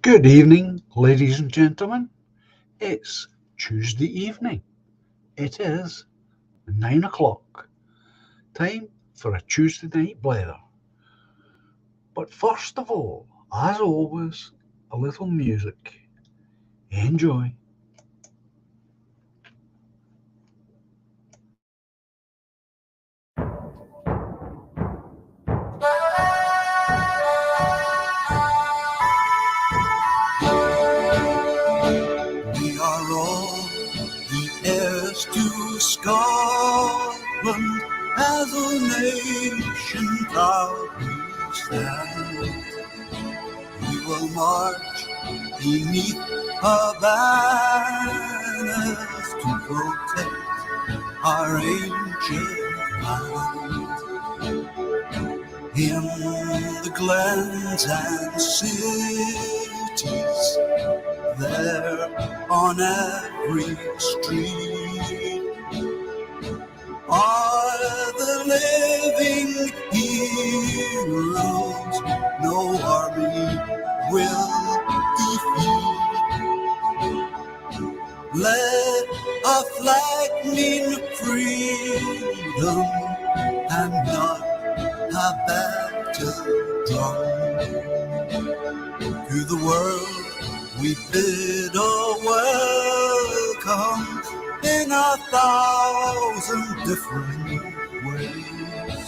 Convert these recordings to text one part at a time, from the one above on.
Good evening, ladies and gentlemen. It's Tuesday evening. It is 9 o'clock. Time for a Tuesday night blether. But first of all, as always, a little music. Enjoy. We are all the heirs to Scotland, as a nation proudly stand. We will march beneath her banners to protect our ancient land. In the glens and cities, there on every street are the living heroes no army will defeat. Let our flag mean freedom and not a battle drum. To the world we bid a welcome in 1,000 different ways.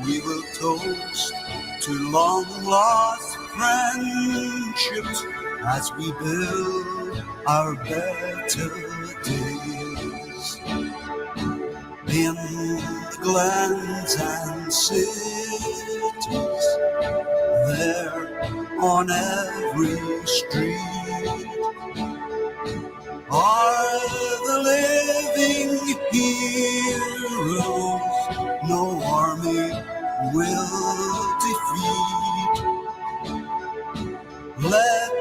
We will toast to long lost friendships as we build our better days. In the glens and cities, there on every street are the living heroes no army will defeat. Let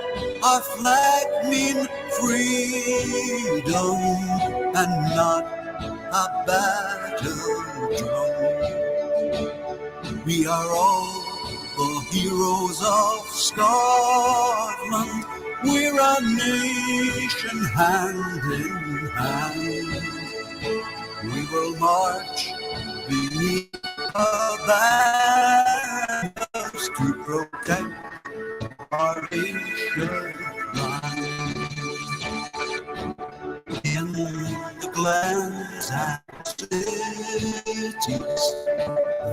our flag mean freedom and not a battle drum. We are all the heroes of Scotland. We're a nation hand in hand. We will march beneath our banners to protect our ancient land. In the glens and cities,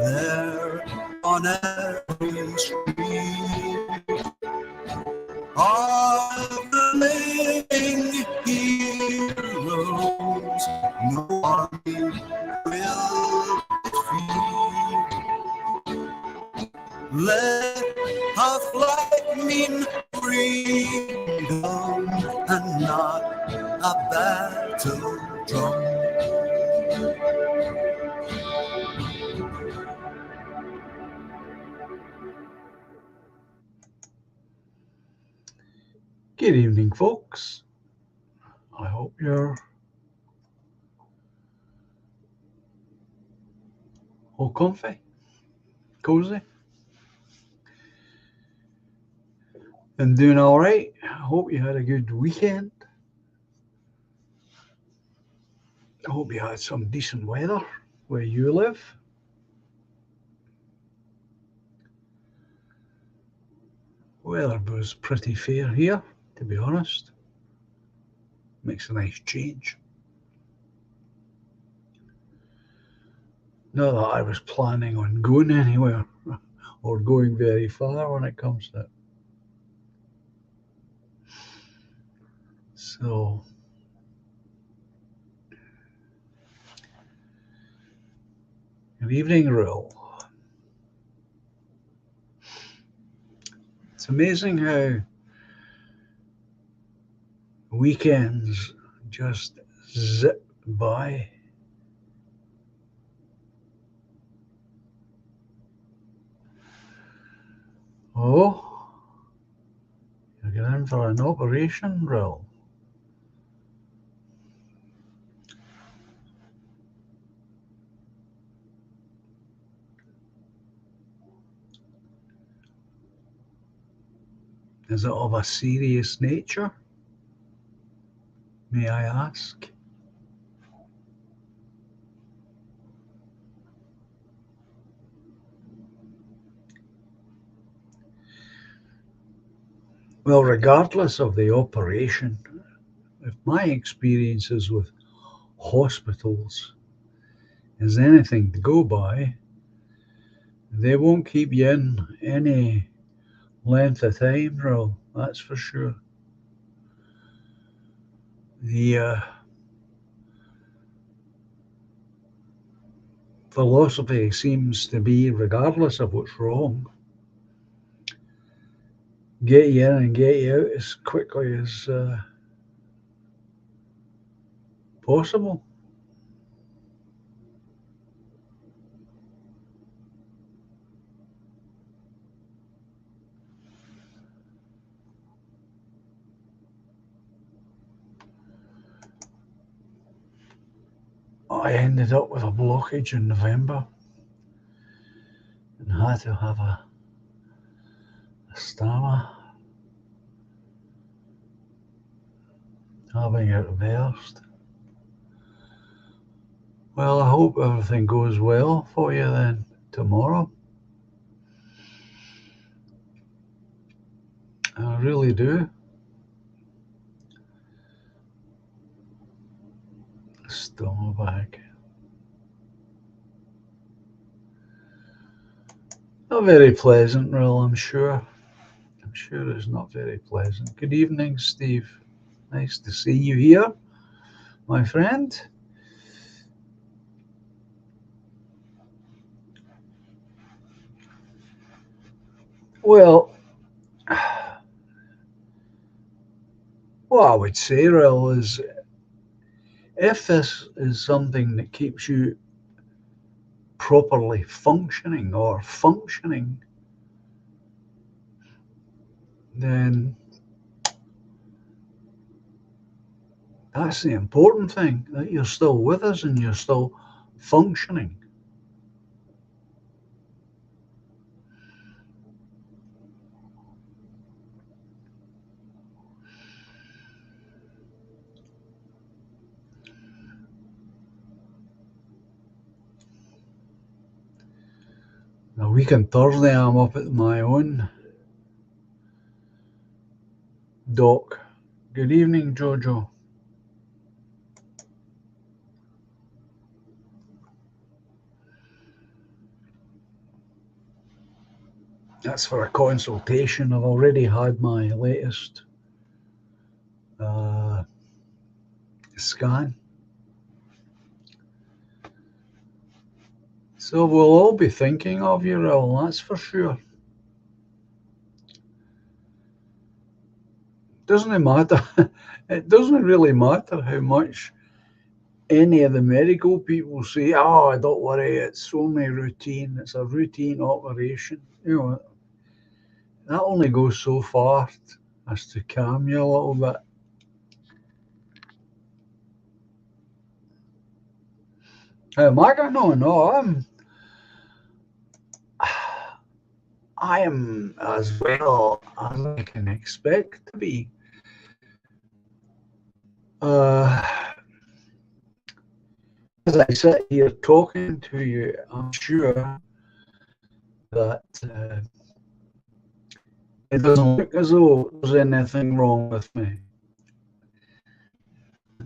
there on every street are the living heroes no army will defeat. Let our flag mean freedom and not a battle drum. Good evening, folks. I hope you're all comfy, cozy, and doing all right. I hope you had a good weekend. I hope you had some decent weather where you live. Weather was pretty fair here, to be honest. Makes a nice change. Not that I was planning on going anywhere or going very far when it comes to it. So, good evening, Will. It's amazing how weekends just zip by. Oh, you're going in for an operation, Will. Is it of a serious nature, may I ask? Well, regardless of the operation, if my experiences with hospitals is anything to go by, they won't keep you in any length of time, Roll, that's for sure. The philosophy seems to be, regardless of what's wrong, get you in and get you out as quickly as possible. I ended up with a blockage in November and had to have a stammer, having it reversed. Well, I hope everything goes well for you then tomorrow. I really do. Stammer bag. Not very pleasant, Will, I'm sure. I'm sure it's not very pleasant. Good evening, Steve. Nice to see you here, my friend. Well, what I would say, Will, is if this is something that keeps you properly functioning or functioning, then that's the important thing, that you're still with us and you're still functioning. A week on Thursday, I'm up at my own dock. Good evening, Jojo. That's for a consultation. I've already had my latest uh, scan. So we'll all be thinking of you, Raoul, that's for sure. Doesn't it matter? It doesn't really matter how much any of the medical people say, oh, don't worry, it's only routine, it's a routine operation. You know, that only goes so far as to calm you a little bit. Am I going? No, I am as well as I can expect to be. As I sit here talking to you, I'm sure that it doesn't look as though there's anything wrong with me.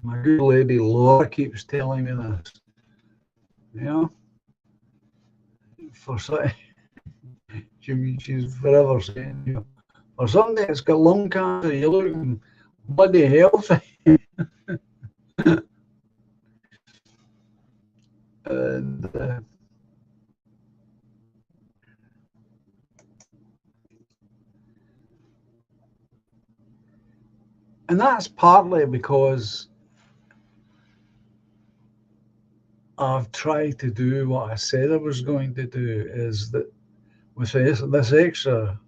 My good lady Laura keeps telling me this. You know, for she's forever saying, you know, for somebody that's got lung cancer, you look bloody healthy. and and that's partly because I've tried to do what I said I was going to do, is that with this extra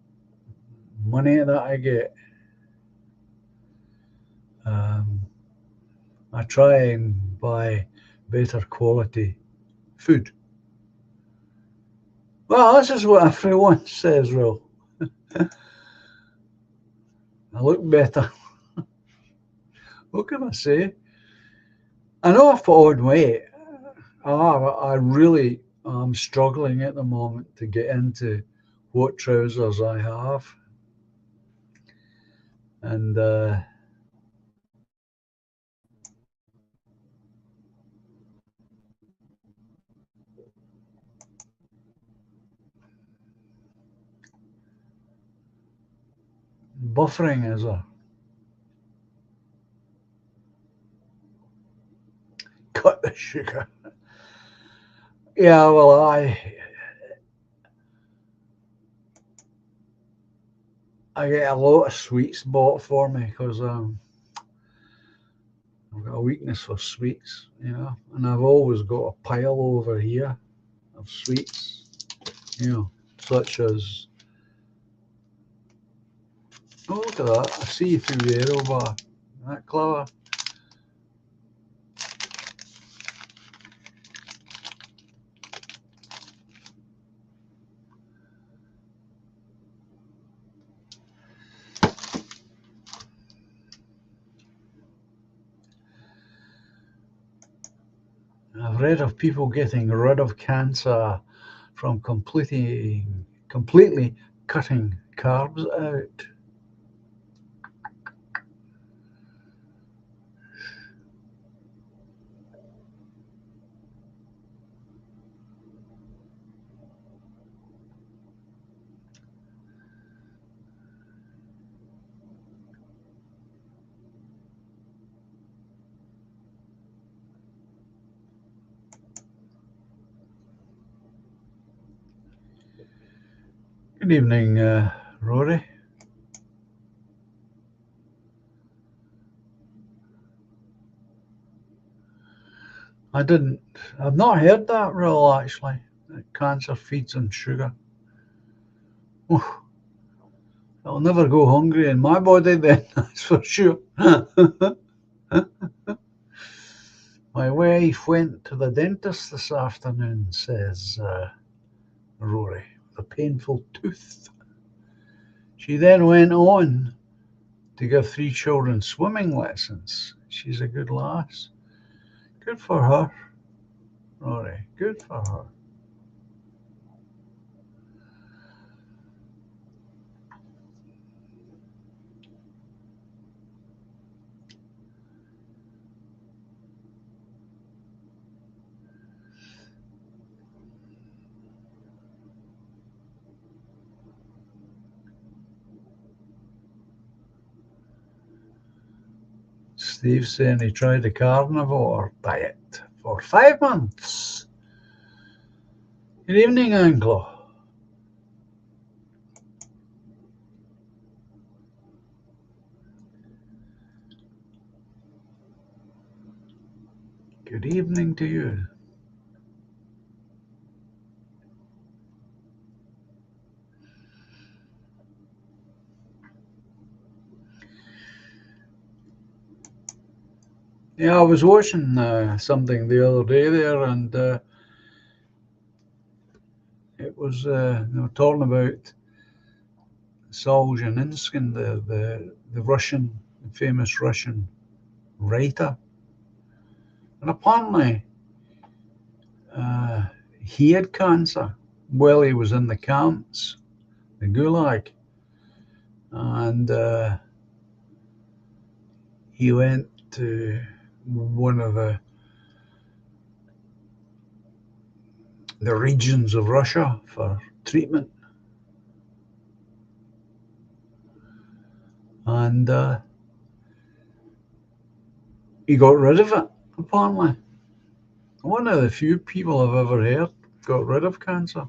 money that I get, I try and buy better quality food. Well, this is what everyone says, Will. I look better. What can I say? I know I've put on weight. I really am struggling at the moment to get into what trousers I have. And buffering is a cut the sugar. Yeah, well, I get a lot of sweets bought for me because I've got a weakness for sweets, and I've always got a pile over here of sweets, such as, oh, look at that, I see you through the aero bar. Isn't that clever? I've read of people getting rid of cancer from completely cutting carbs out. Good evening, Rory. I I've not heard that rule actually, that cancer feeds on sugar. Oh, I'll never go hungry in my body then, that's for sure. My wife went to the dentist this afternoon, says Rory, with a painful tooth. She then went on to give 3 children swimming lessons. She's a good lass. Good for her, Rory. Good for her. Steve's saying he tried the carnivore diet for 5 months. Good evening, Anglo. Good evening to you. Yeah, I was watching something the other day there, and it was they were talking about Solzhenitsyn, the Russian, famous Russian writer, and apparently uh, he had cancer while he was in the camps, the Gulag, and he went to one of the regions of Russia for treatment, and he got rid of it. Apparently, one of the few people I've ever heard got rid of cancer.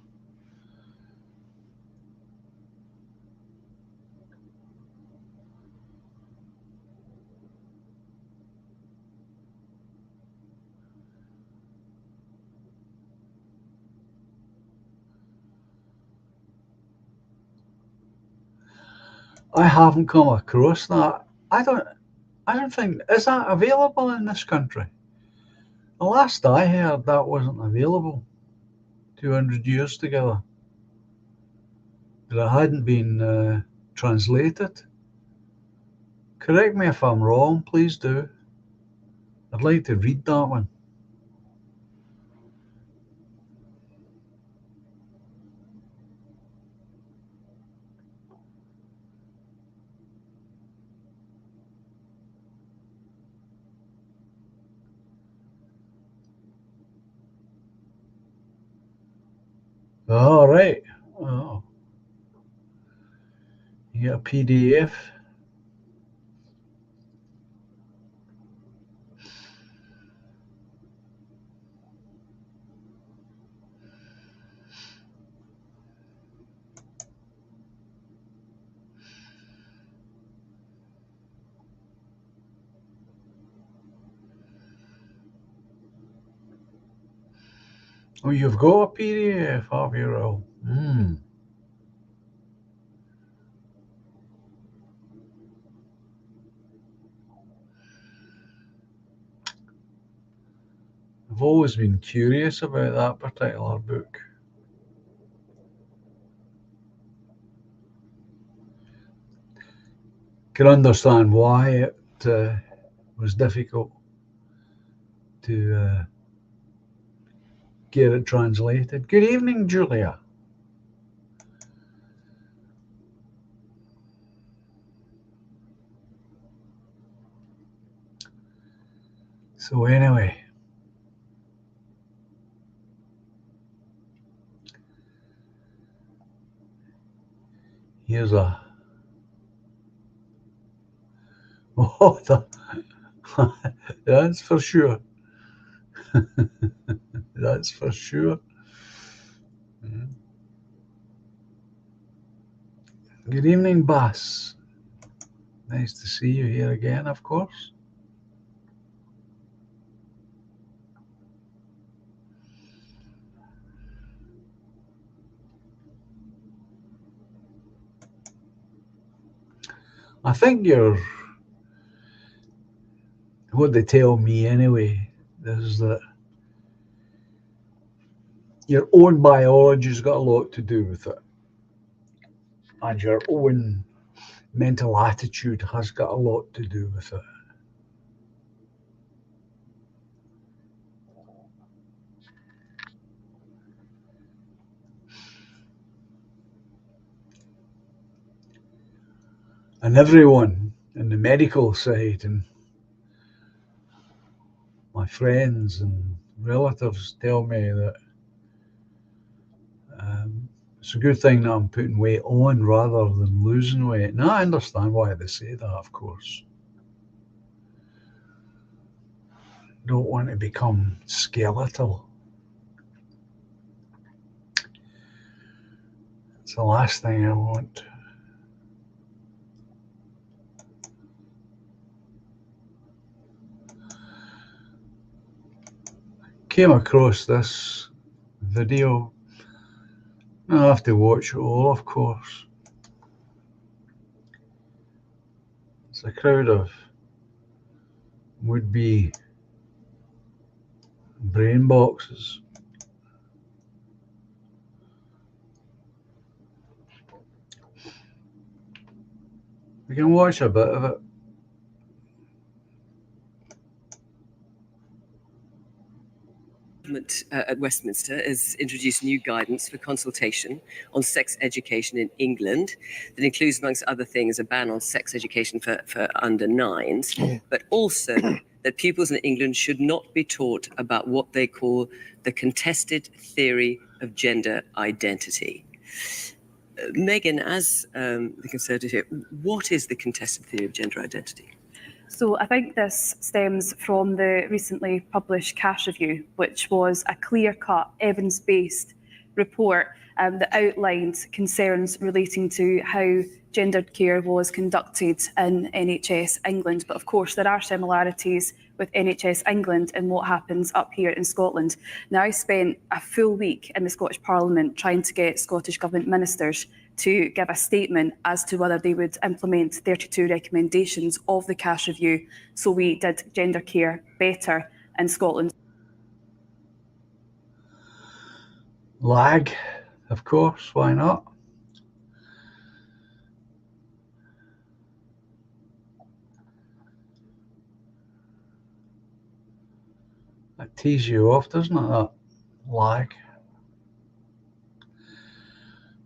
I haven't come across that. I don't think, is that available in this country? The last I heard, that wasn't available 200 years together. That it hadn't been translated. Correct me if I'm wrong, please do. I'd like to read that one. All right. Oh, you got a PDF. Oh, you've got a PDF, have you, Roll? I've always been curious about that particular book. Can understand why it was difficult to get it translated. Good evening, Julia. So anyway, here's a oh, that's for sure. That's for sure. Good evening, Bass. Nice to see you here again, of course. I think what they tell me anyway is that your own biology's got a lot to do with it, and your own mental attitude has got a lot to do with it. And everyone in the medical side and my friends and relatives tell me that it's a good thing that I'm putting weight on rather than losing weight. Now I understand why they say that, of course. Don't want to become skeletal. It's the last thing I want. Came across this video. I have to watch it all, of course. It's a crowd of would-be brain boxes. We can watch a bit of it. At Westminster has introduced new guidance for consultation on sex education in England that includes, amongst other things, a ban on sex education for under nines, but also that pupils in England should not be taught about what they call the contested theory of gender identity. Megan, as the Conservative here, what is the contested theory of gender identity? So I think this stems from the recently published Cash Review, which was a clear-cut, evidence-based report that outlined concerns relating to how gendered care was conducted in NHS England. But of course, there are similarities with NHS England and what happens up here in Scotland. Now, I spent a full week in the Scottish Parliament trying to get Scottish Government ministers to give a statement as to whether they would implement 32 recommendations of the Cash Review so we did gender care better in Scotland. Lag, of course, why not? It tees you off, doesn't it, that lag?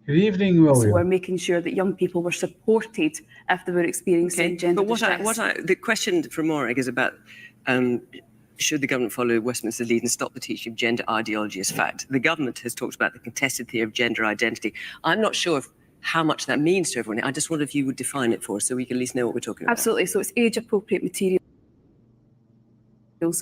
Good evening, So William. we're making sure that young people were supported if they were experiencing gender but distress. the question from Morag is about should the government follow Westminster's lead and stop the teaching of gender ideology as fact? The government has talked about the contested theory of gender identity. I'm not sure how much that means to everyone. I just wonder if you would define it for us so we can at least know what we're talking about. Absolutely. So it's age-appropriate materials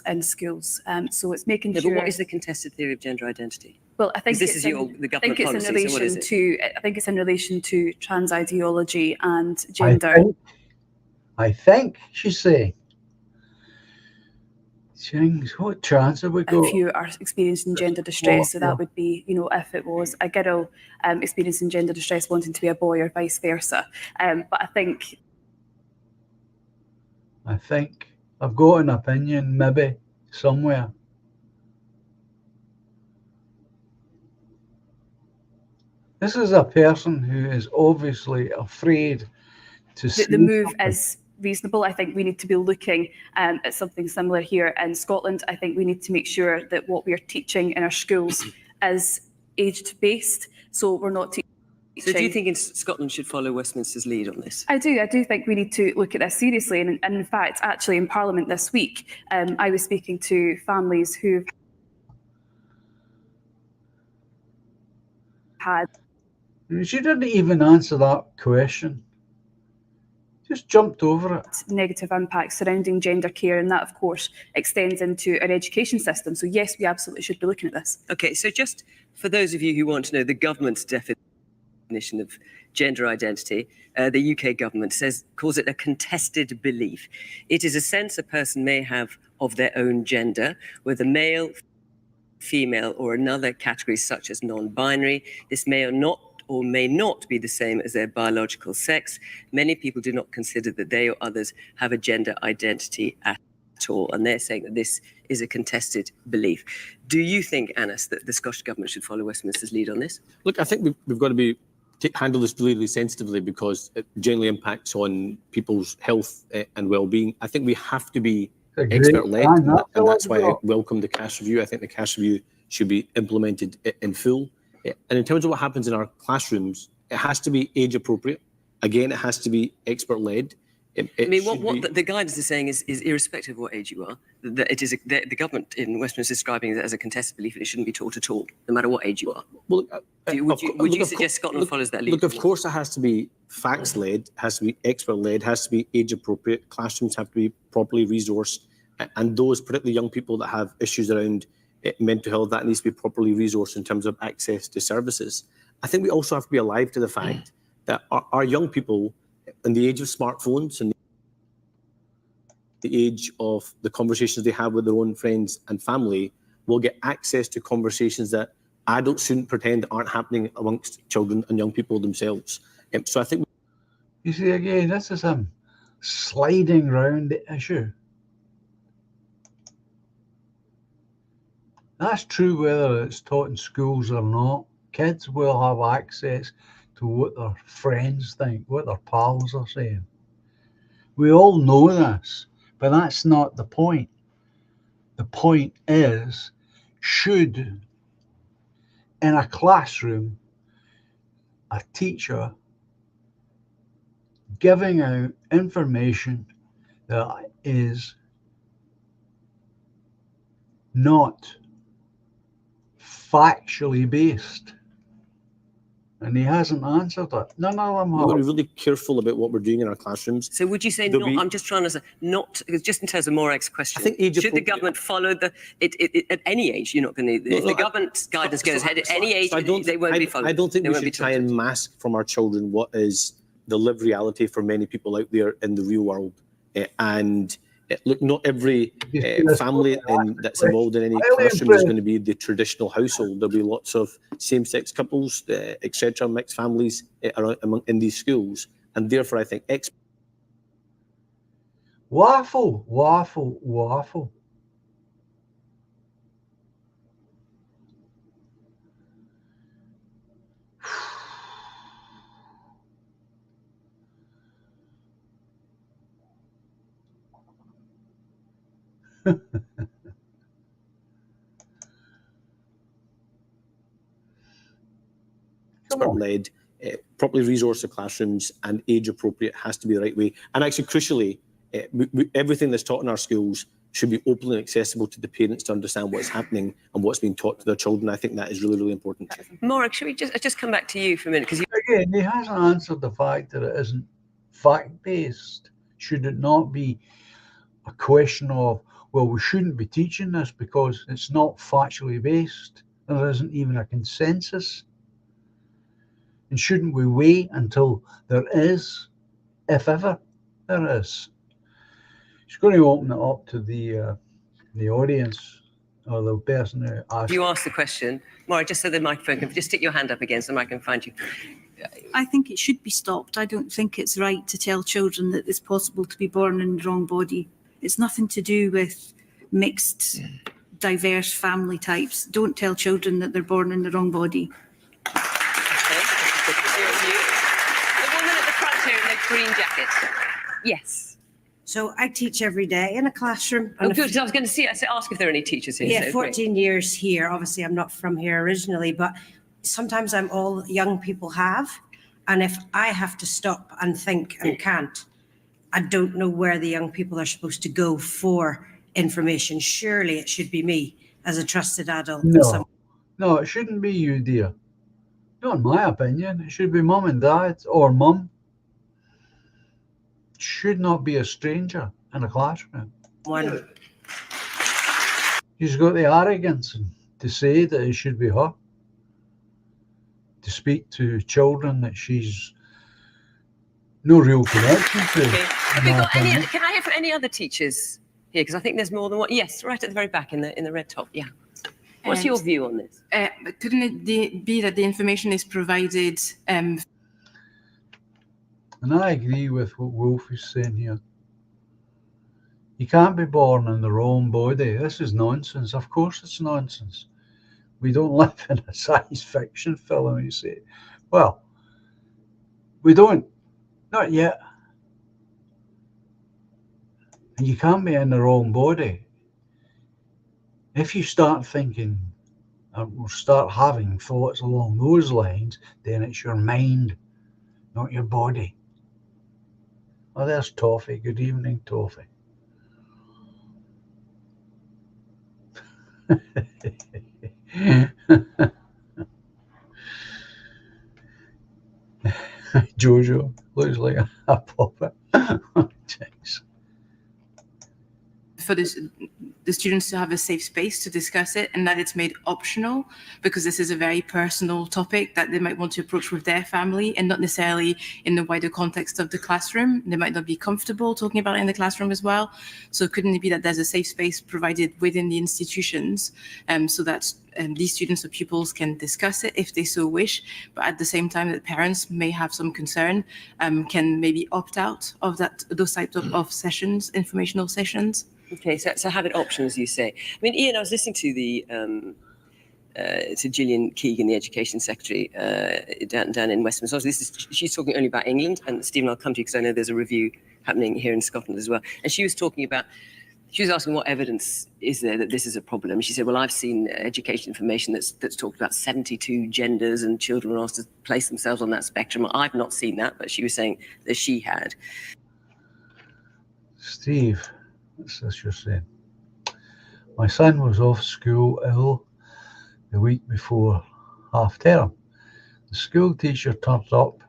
in schools. So it's making Yeah, sure. but what is the contested theory of gender identity? Well, I think This it's is in, the I think government it's policy. in relation So what is it? to. I think it's in relation to trans ideology and I gender. think she's saying. Jings, what chance have we got? If you are experiencing gender distress, so that would be, if it was a girl experiencing gender distress wanting to be a boy or vice versa. But I think I've got an opinion, maybe, somewhere. This is a person who is obviously afraid to see the move something. is reasonable. I think we need to be looking at something similar here in Scotland. I think we need to make sure that what we are teaching in our schools is aged-based, so we're not teaching. So do you think Scotland should follow Westminster's lead on this? I do. I do think we need to look at this seriously. And in fact, actually in Parliament this week, I was speaking to families who had. She didn't even answer that question. Just jumped over it. Negative impacts surrounding gender care, and that, of course, extends into our education system. So yes, we absolutely should be looking at this. Okay, so just for those of you who want to know the government's definition of gender identity, the UK government calls it a contested belief. It is a sense a person may have of their own gender, whether male, female, or another category such as non-binary. This may not be the same as their biological sex. Many people do not consider that they or others have a gender identity at all, and they're saying that this is a contested belief. Do you think, Anas, that the Scottish Government should follow Westminster's lead on this? Look, I think we've got to handle this really, really sensitively because it generally impacts on people's health and well-being. I think we have to be expert-led, and that's why I welcome the cash review. I think the cash review should be implemented in full. And in terms of what happens in our classrooms, it has to be age-appropriate. Again, it has to be expert-led. What the guidance is saying is irrespective of what age you are, that it is the government in Westminster is describing it as a contested belief and it shouldn't be taught at all, no matter what age you are. Well, would you suggest Scotland follows that lead? Look, of course, it has to be facts-led, has to be expert-led, has to be age-appropriate. Classrooms have to be properly resourced, and those, particularly young people that have issues around mental health, that needs to be properly resourced in terms of access to services. I think we also have to be alive to the fact that our young people, in the age of smartphones and the age of the conversations they have with their own friends and family, will get access to conversations that adults shouldn't pretend aren't happening amongst children and young people themselves. So I think. You see, again, this is him sliding round the issue. That's true whether it's taught in schools or not. Kids will have access to what their friends think, what their pals are saying. We all know this, but that's not the point. The point is, should in a classroom, a teacher giving out information that is not factually based? And he hasn't answered it. None of them have. We've got to be really careful about what we're doing in our classrooms. So would you say not? I'm just trying to say not, just in terms of Morag's question. I think should the government follow at any age? You're not going to. If the government's guidance goes ahead at any age, they won't be followed. I don't think we should try and mask from our children what is the lived reality for many people out there in the real world. Look, not every family that's involved in any classroom is going to be the traditional household. There'll be lots of same-sex couples, etc., mixed families in these schools, and therefore I think waffle. expert-led, properly resource the classrooms, and age-appropriate has to be the right way. And actually, crucially, everything that's taught in our schools should be open and accessible to the parents to understand what's happening and what's being taught to their children. I think that is really, really important. Mark, should we just come back to you for a minute? Because again, he hasn't answered the fact that it isn't fact-based. Should it not be a question of, well, we shouldn't be teaching this because it's not factually based? There isn't even a consensus. And shouldn't we wait until there is, if ever there is? She's going to open it up to the audience or the person who asked. You asked the question. Maura, just so the microphone can, just stick your hand up again so the mic can find you. I think it should be stopped. I don't think it's right to tell children that it's possible to be born in the wrong body. It's nothing to do with mixed, diverse family types. Don't tell children that they're born in the wrong body. Okay. The woman at the front here in the green jacket. Yes. So I teach every day in a classroom. Oh, good. I was going to ask if there are any teachers here. Yeah, so 14 years here. Obviously, I'm not from here originally, but sometimes I'm all young people have. And if I have to stop and think and can't, I don't know where the young people are supposed to go for information. Surely it should be me as a trusted adult. No, it shouldn't be you, dear. Not in my opinion. It should be mum and dad or mum. Should not be a stranger in a classroom. One. She's got the arrogance to say that it should be her. To speak to children that she's no real connection to. Okay. Have we got any? Can I hear from any other teachers here? Because I think there's more than one. Yes, right at the very back in the red top. Yeah. What's your view on this? Couldn't it be that the information is provided? And I agree with what Wolf is saying here. You can't be born in the wrong body. This is nonsense. Of course it's nonsense. We don't live in a science fiction film, you say. Well, we don't. Not yet. And you can't be in the wrong body. If you start thinking or start having thoughts along those lines, then it's your mind, not your body. Oh, there's Toffee. Good evening, Toffee. Jojo looks like a puppet. Jeez. For the students to have a safe space to discuss it, and that it's made optional because this is a very personal topic that they might want to approach with their family and not necessarily in the wider context of the classroom. They might not be comfortable talking about it in the classroom as well. So couldn't it be that there's a safe space provided within the institutions so that these students or pupils can discuss it if they so wish, but at the same time that parents may have some concern, can maybe opt out of those types of sessions, informational sessions? Okay, so have it optional, as you say. I mean, Ian, I was listening to to Gillian Keegan, the Education Secretary down in Westminster. She's talking only about England, and Stephen, I'll come to you because I know there's a review happening here in Scotland as well. And she was asking what evidence is there that this is a problem. She said, well, I've seen education information that's talked about 72 genders and children are asked to place themselves on that spectrum. I've not seen that, but she was saying that she had. Steve, what's this you're saying? My son was off school ill the week before half term. The school teacher turned up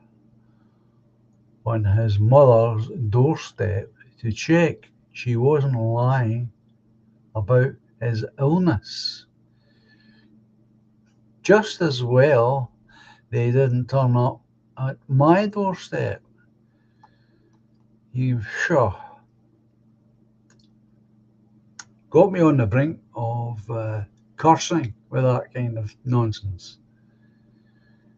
on his mother's doorstep to check she wasn't lying about his illness. Just as well, they didn't turn up at my doorstep. You sure got me on the brink of cursing with that kind of nonsense.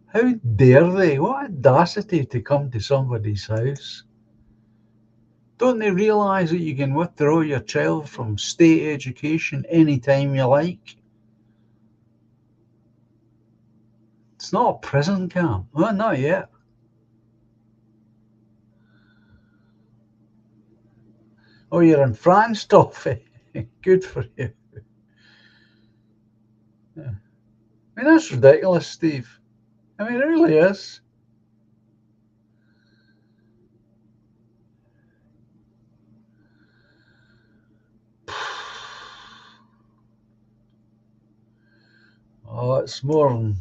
How dare they? What audacity to come to somebody's house. Don't they realise that you can withdraw your child from state education anytime you like? It's not a prison camp. Well, not yet. Oh, you're in France, Toffee. Good for you. Yeah. I mean, that's ridiculous, Steve. I mean, it really is. Oh, it's more than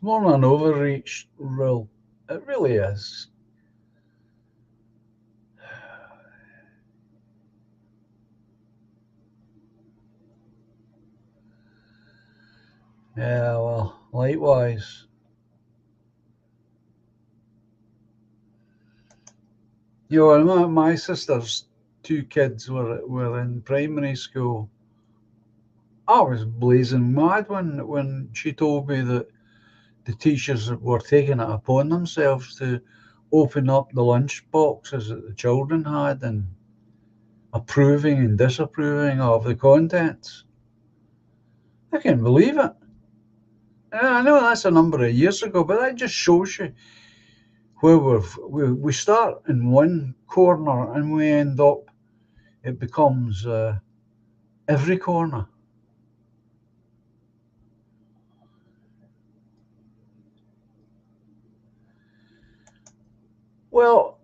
an overreach, Will. It really is. Yeah, well, likewise. You know, my sister's two kids were in primary school. I was blazing mad when she told me that the teachers were taking it upon themselves to open up the lunch boxes that the children had and approving and disapproving of the contents. I can't believe it. I know that's a number of years ago, but that just shows you where we start in one corner and we end up, it becomes every corner. Well,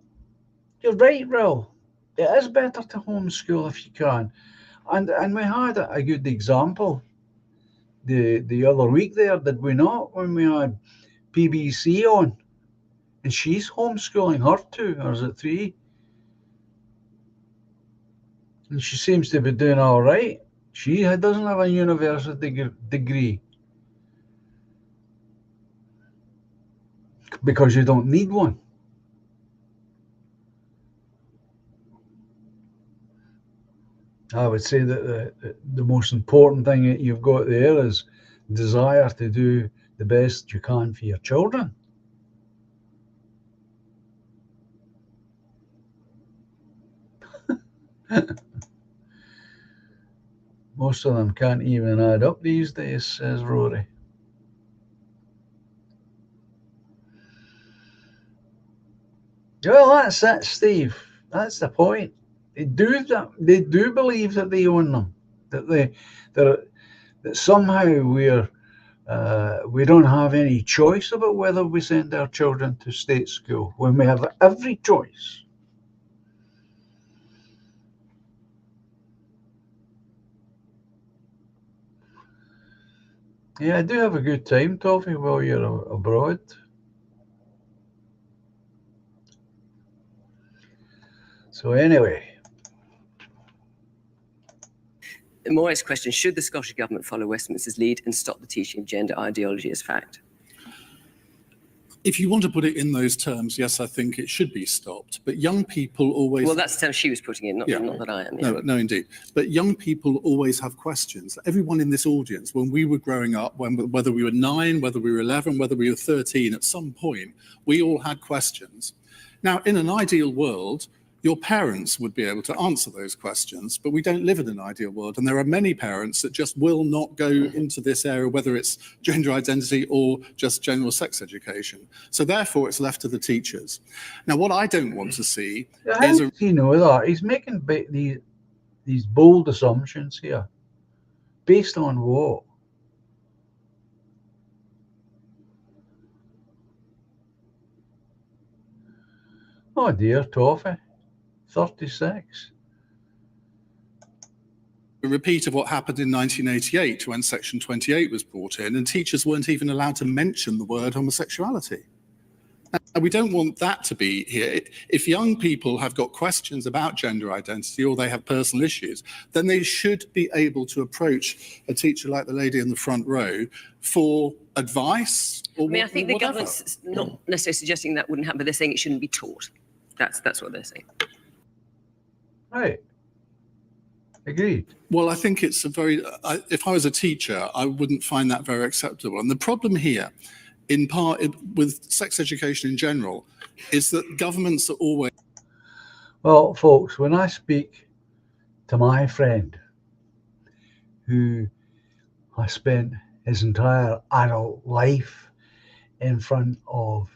you're right, Will. It is better to homeschool if you can. And we had a good example the other week there, did we not, when we had PBC on? And she's homeschooling her two, or is it three? And she seems to be doing all right. She doesn't have a university degree because you don't need one. I would say that the most important thing that you've got there is desire to do the best you can for your children. Most of them can't even add up these days, says Rory. Well, that's it, Steve. That's the point. They do that. They do believe that they own them. That somehow we don't have any choice about whether we send our children to state school when we have every choice. Yeah, I do have a good time, Toffee, while you're abroad. So anyway. Maurice's question, should the Scottish Government follow Westminster's lead and stop the teaching of gender ideology as fact? If you want to put it in those terms, yes, I think it should be stopped. But young people always... Well, that's the term she was putting in, not that I am. Yeah. No, indeed. But young people always have questions. Everyone in this audience, when we were growing up, whether we were 9, whether we were 11, whether we were 13, at some point, we all had questions. Now, in an ideal world, your parents would be able to answer those questions, but we don't live in an ideal world. And there are many parents that just will not go into this area, whether it's gender identity or just general sex education. So therefore, it's left to the teachers. Now, what I don't want to see is... How does he know that? He's making these bold assumptions here. Based on what? Oh dear, Toffee. 36. A repeat of what happened in 1988 when Section 28 was brought in, and teachers weren't even allowed to mention the word homosexuality. And we don't want that to be here. If young people have got questions about gender identity or they have personal issues, then they should be able to approach a teacher like the lady in the front row for advice. Or I think the government's not necessarily suggesting that wouldn't happen, but they're saying it shouldn't be taught. That's what they're saying. Right. Agreed. Well, I think it's if I was a teacher, I wouldn't find that very acceptable. And the problem here, in part with sex education in general, is that governments are always... Well, folks, when I speak to my friend who has spent his entire adult life in front of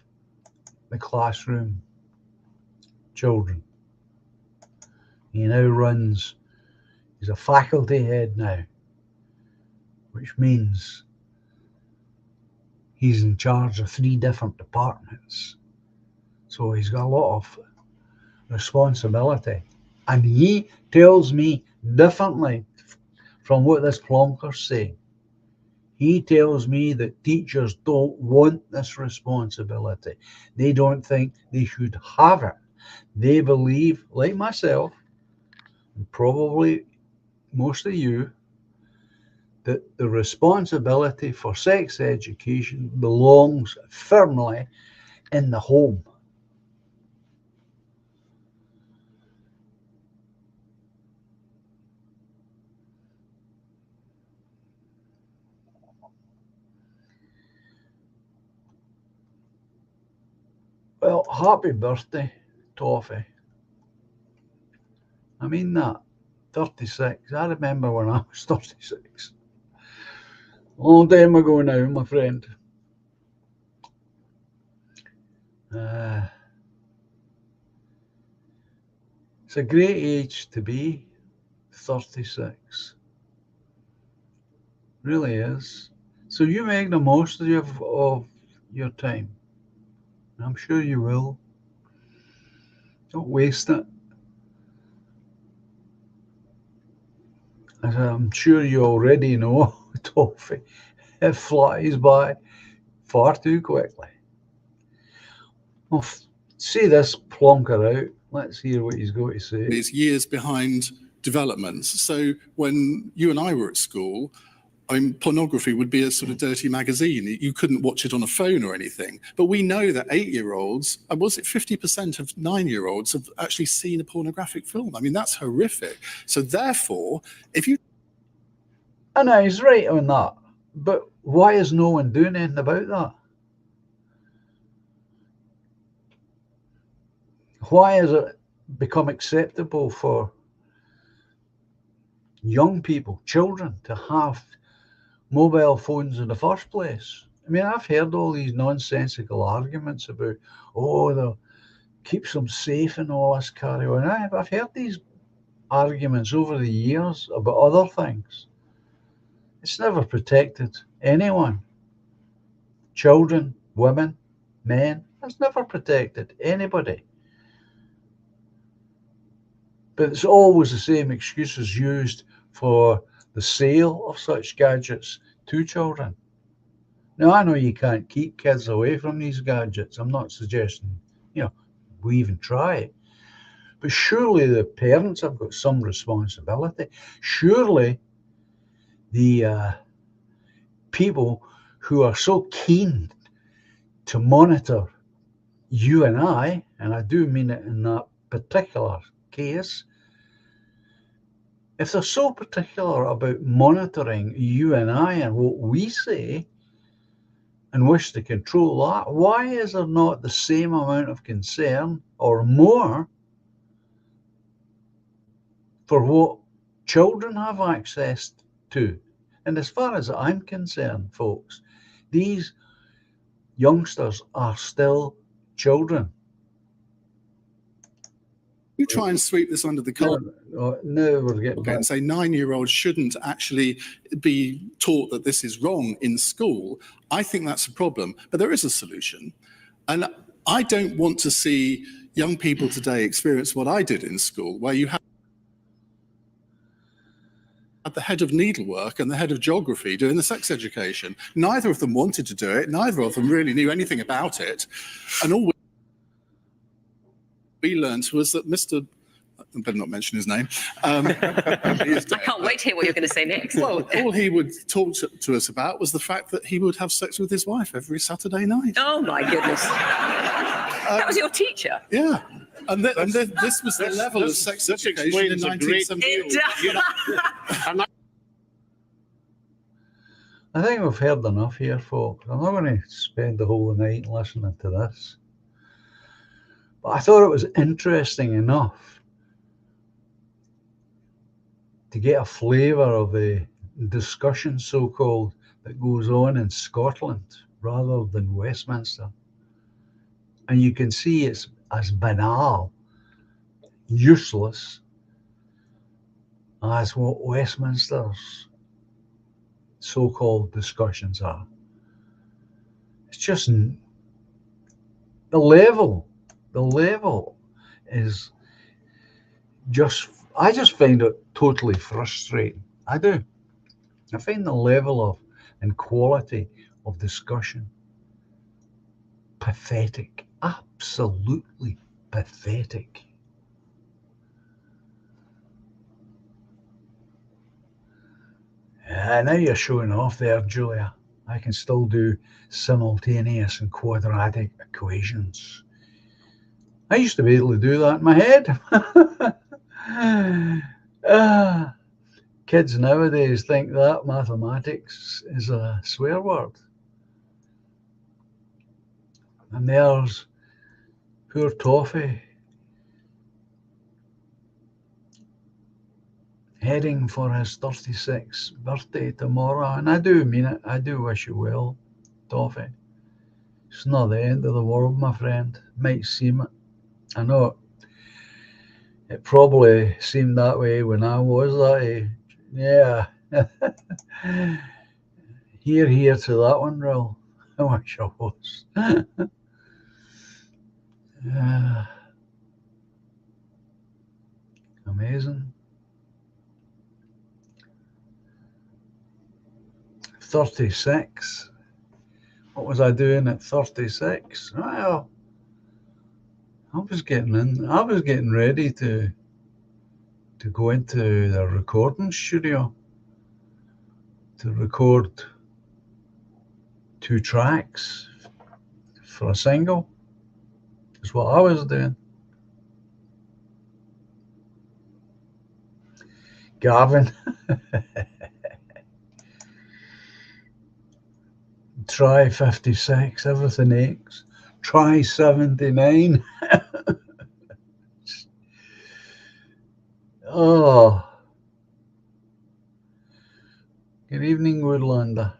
the classroom children, he now runs, he's a faculty head now, which means He's in charge of 3 different departments. So he's got a lot of responsibility. And he tells me differently from what this plonker's saying. He tells me that teachers don't want this responsibility. They don't think they should have it. They believe, like myself, and probably most of you, that the responsibility for sex education belongs firmly in the home. Well, happy birthday, Toffee. I mean that. 36. I remember when I was 36. A long time ago now, my friend. It's a great age to be 36. Really is. So you make the most of your time. I'm sure you will. Don't waste it. As I'm sure you already know, Toffee, it flies by far too quickly. Well, see this plonker out. Let's hear what he's got to say. Is years behind developments. So when you and I were at school, pornography would be a sort of dirty magazine. You couldn't watch it on a phone or anything. But we know that 8-year-olds, was it 50% of 9-year-olds have actually seen a pornographic film? I mean, that's horrific. So therefore, if you... I know, he's right on that. But why is no one doing anything about that? Why has it become acceptable for young people, children, to have mobile phones in the first place? I mean, I've heard all these nonsensical arguments about, that keeps them safe and all this carry on. I've heard these arguments over the years about other things. It's never protected anyone. Children, women, men. It's never protected anybody. But it's always the same excuses used for the sale of such gadgets to children. Now, I know you can't keep kids away from these gadgets. I'm not suggesting, we even try it. But surely the parents have got some responsibility. Surely the people who are so keen to monitor you and I do mean it in that particular case, if they're so particular about monitoring you and I and what we say and wish to control that, why is there not the same amount of concern or more for what children have access to? And as far as I'm concerned, folks, these youngsters are still children. You try and sweep this under the carpet. No, we're getting back. And say 9-year-olds shouldn't actually be taught that this is wrong in school. I think that's a problem, but there is a solution. And I don't want to see young people today experience what I did in school, where you have the head of needlework and the head of geography doing the sex education. Neither of them wanted to do it. Neither of them really knew anything about it. And all we learned was that Mr. I better not mention his name. I can't wait to hear what you're going to say next. Well, all he would talk to us about was the fact that he would have sex with his wife every Saturday night. Oh, my goodness. That was your teacher? Yeah. And this was the level of sex education in 1978. I think we've heard enough here, folks. I'm not going to spend the whole night listening to this. But I thought it was interesting enough to get a flavour of the discussion, so-called, that goes on in Scotland rather than Westminster. And you can see it's as banal, useless, as what Westminster's so-called discussions are. just the level is just, I just find it totally frustrating. I do. I find the level of and quality of discussion pathetic, absolutely pathetic. Now you're showing off there, Julia. I can still do simultaneous and quadratic equations. I used to be able to do that in my head. Kids nowadays think that mathematics is a swear word. And there's poor Toffee heading for his 36th birthday tomorrow. And I do mean it. I do wish you well, Toffee. It's not the end of the world, my friend. Might seem it. I know it probably seemed that way when I was that age. Yeah. Here to that one, Real. I wish I was. Amazing. 36. What was I doing at 36? Well, I was getting ready to go into the recording studio to record 2 tracks for a single. That's what I was doing. Gavin. Try 56, everything aches. Try 79. Oh. Good evening, Woodlander.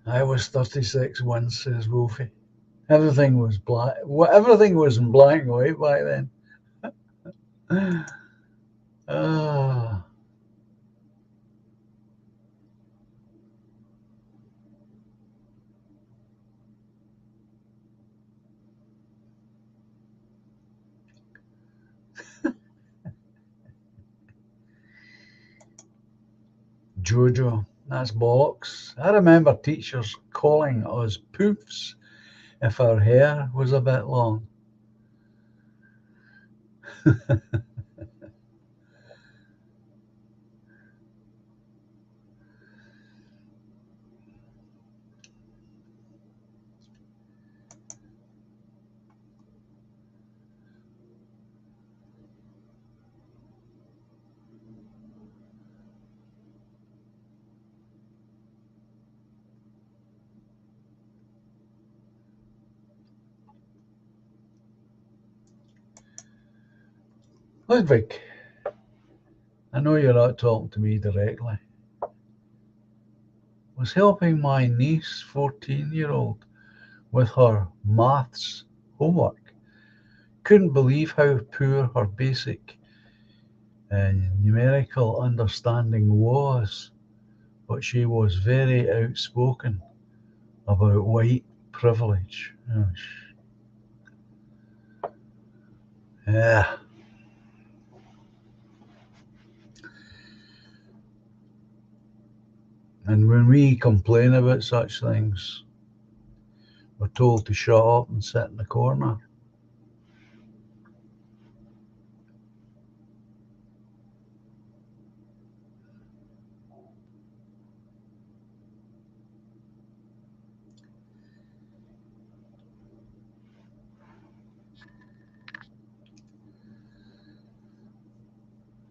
I was 36 once, says Wolfie. Everything was black. Everything was in black and white back then. Ah. Jojo, that's bollocks. I remember teachers calling us poofs if our hair was a bit long. Ludwig, I know you're not talking to me directly. Was helping my niece, 14-year-old, with her maths homework. Couldn't believe how poor her basic numerical understanding was, but she was very outspoken about white privilege. Yeah. And when we complain about such things, we're told to shut up and sit in the corner.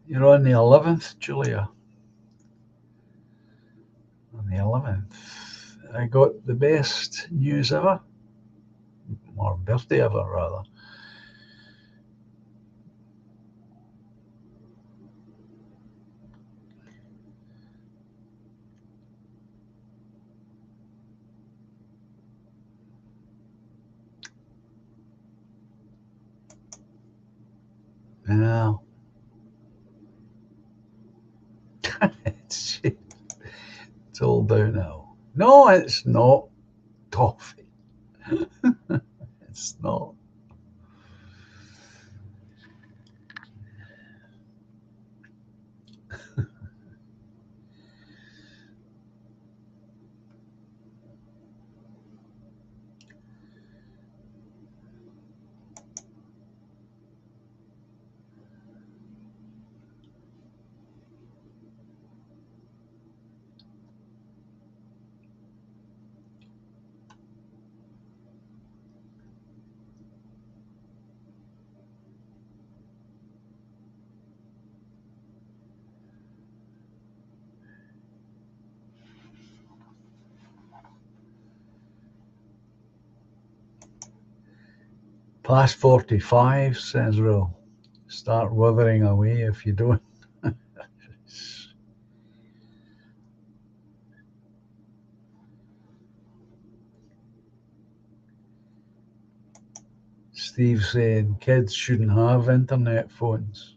You're on the 11th, Julia. On the 11th. I got the best news ever, or birthday ever, rather. Now, it's all downhill. No, it's not toffee. It's not. Past 45, says Will. Start withering away if you don't. Steve saying kids shouldn't have internet phones.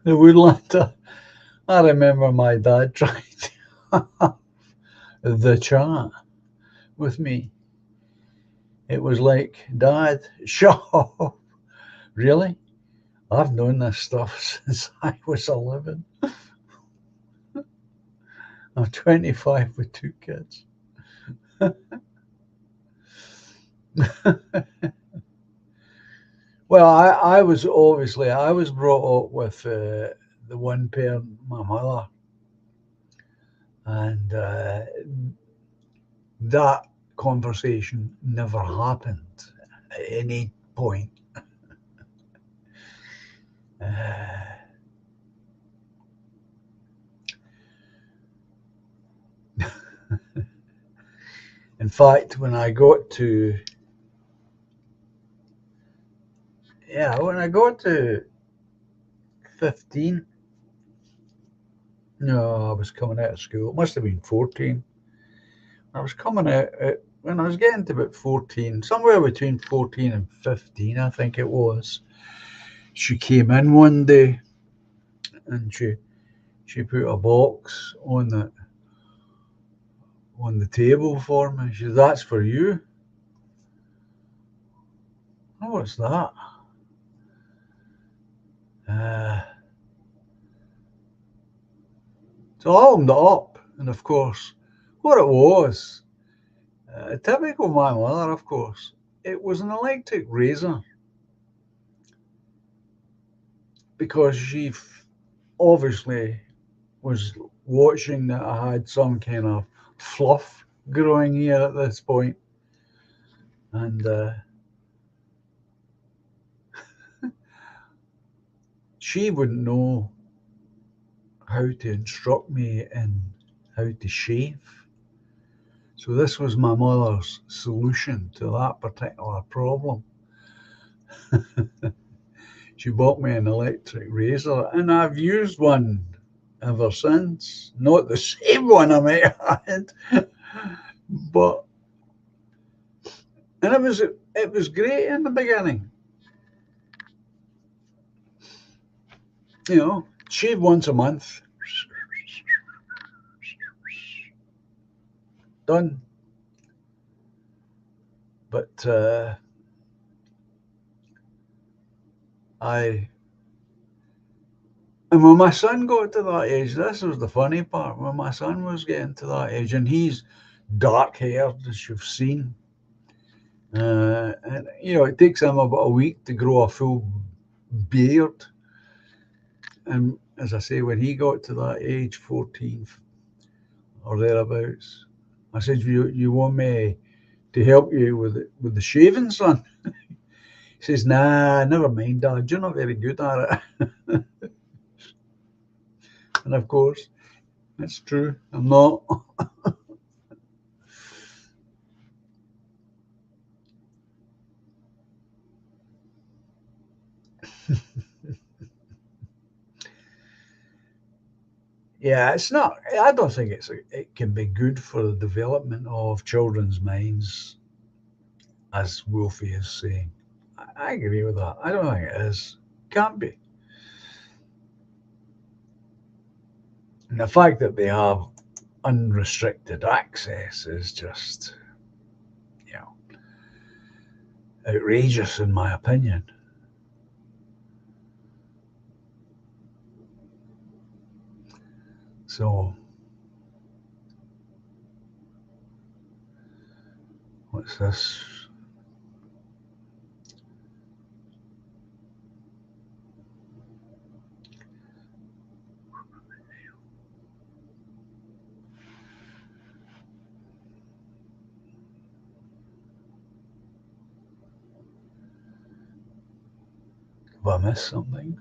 The Woodlander. I remember my dad trying to have the chat with me. It was like, Dad, shut up. Really? I've known this stuff since I was 11. I'm 25 with 2 kids. Well, I was brought up with the one parent, my mother, and that conversation never happened at any point. In fact, when I got to 15, no, I was coming out of school. It must have been 14. I was coming out when I was getting to about 14, somewhere between 14 and 15, I think it was. She came in one day and she put a box on the table for me. She said, "That's for you." Oh, what's that? So I opened it up, and of course, what it was, typical my mother, of course, it was an electric razor, because she obviously was watching that I had some kind of fluff growing here at this point, and she wouldn't know how to instruct me in how to shave. So this was my mother's solution to that particular problem. She bought me an electric razor, and I've used one ever since. Not the same one I might have had, but it was great in the beginning. You know, shave once a month. Done. But and when my son got to that age, this was the funny part, when my son was getting to that age, and he's dark haired, as you've seen, and it takes him about a week to grow a full beard. And as I say, when he got to that age, 14 or thereabouts, I said, you want me to help you with the shaving, son? He says, nah, never mind, Dad, you're not very good at it. And of course, it's true. I'm not. Yeah, it's not. I don't think it can be good for the development of children's minds, as Wolfie is saying. I agree with that. I don't think it is. Can't be. And the fact that they have unrestricted access is just, outrageous in my opinion. So, what's this? Have I missed something?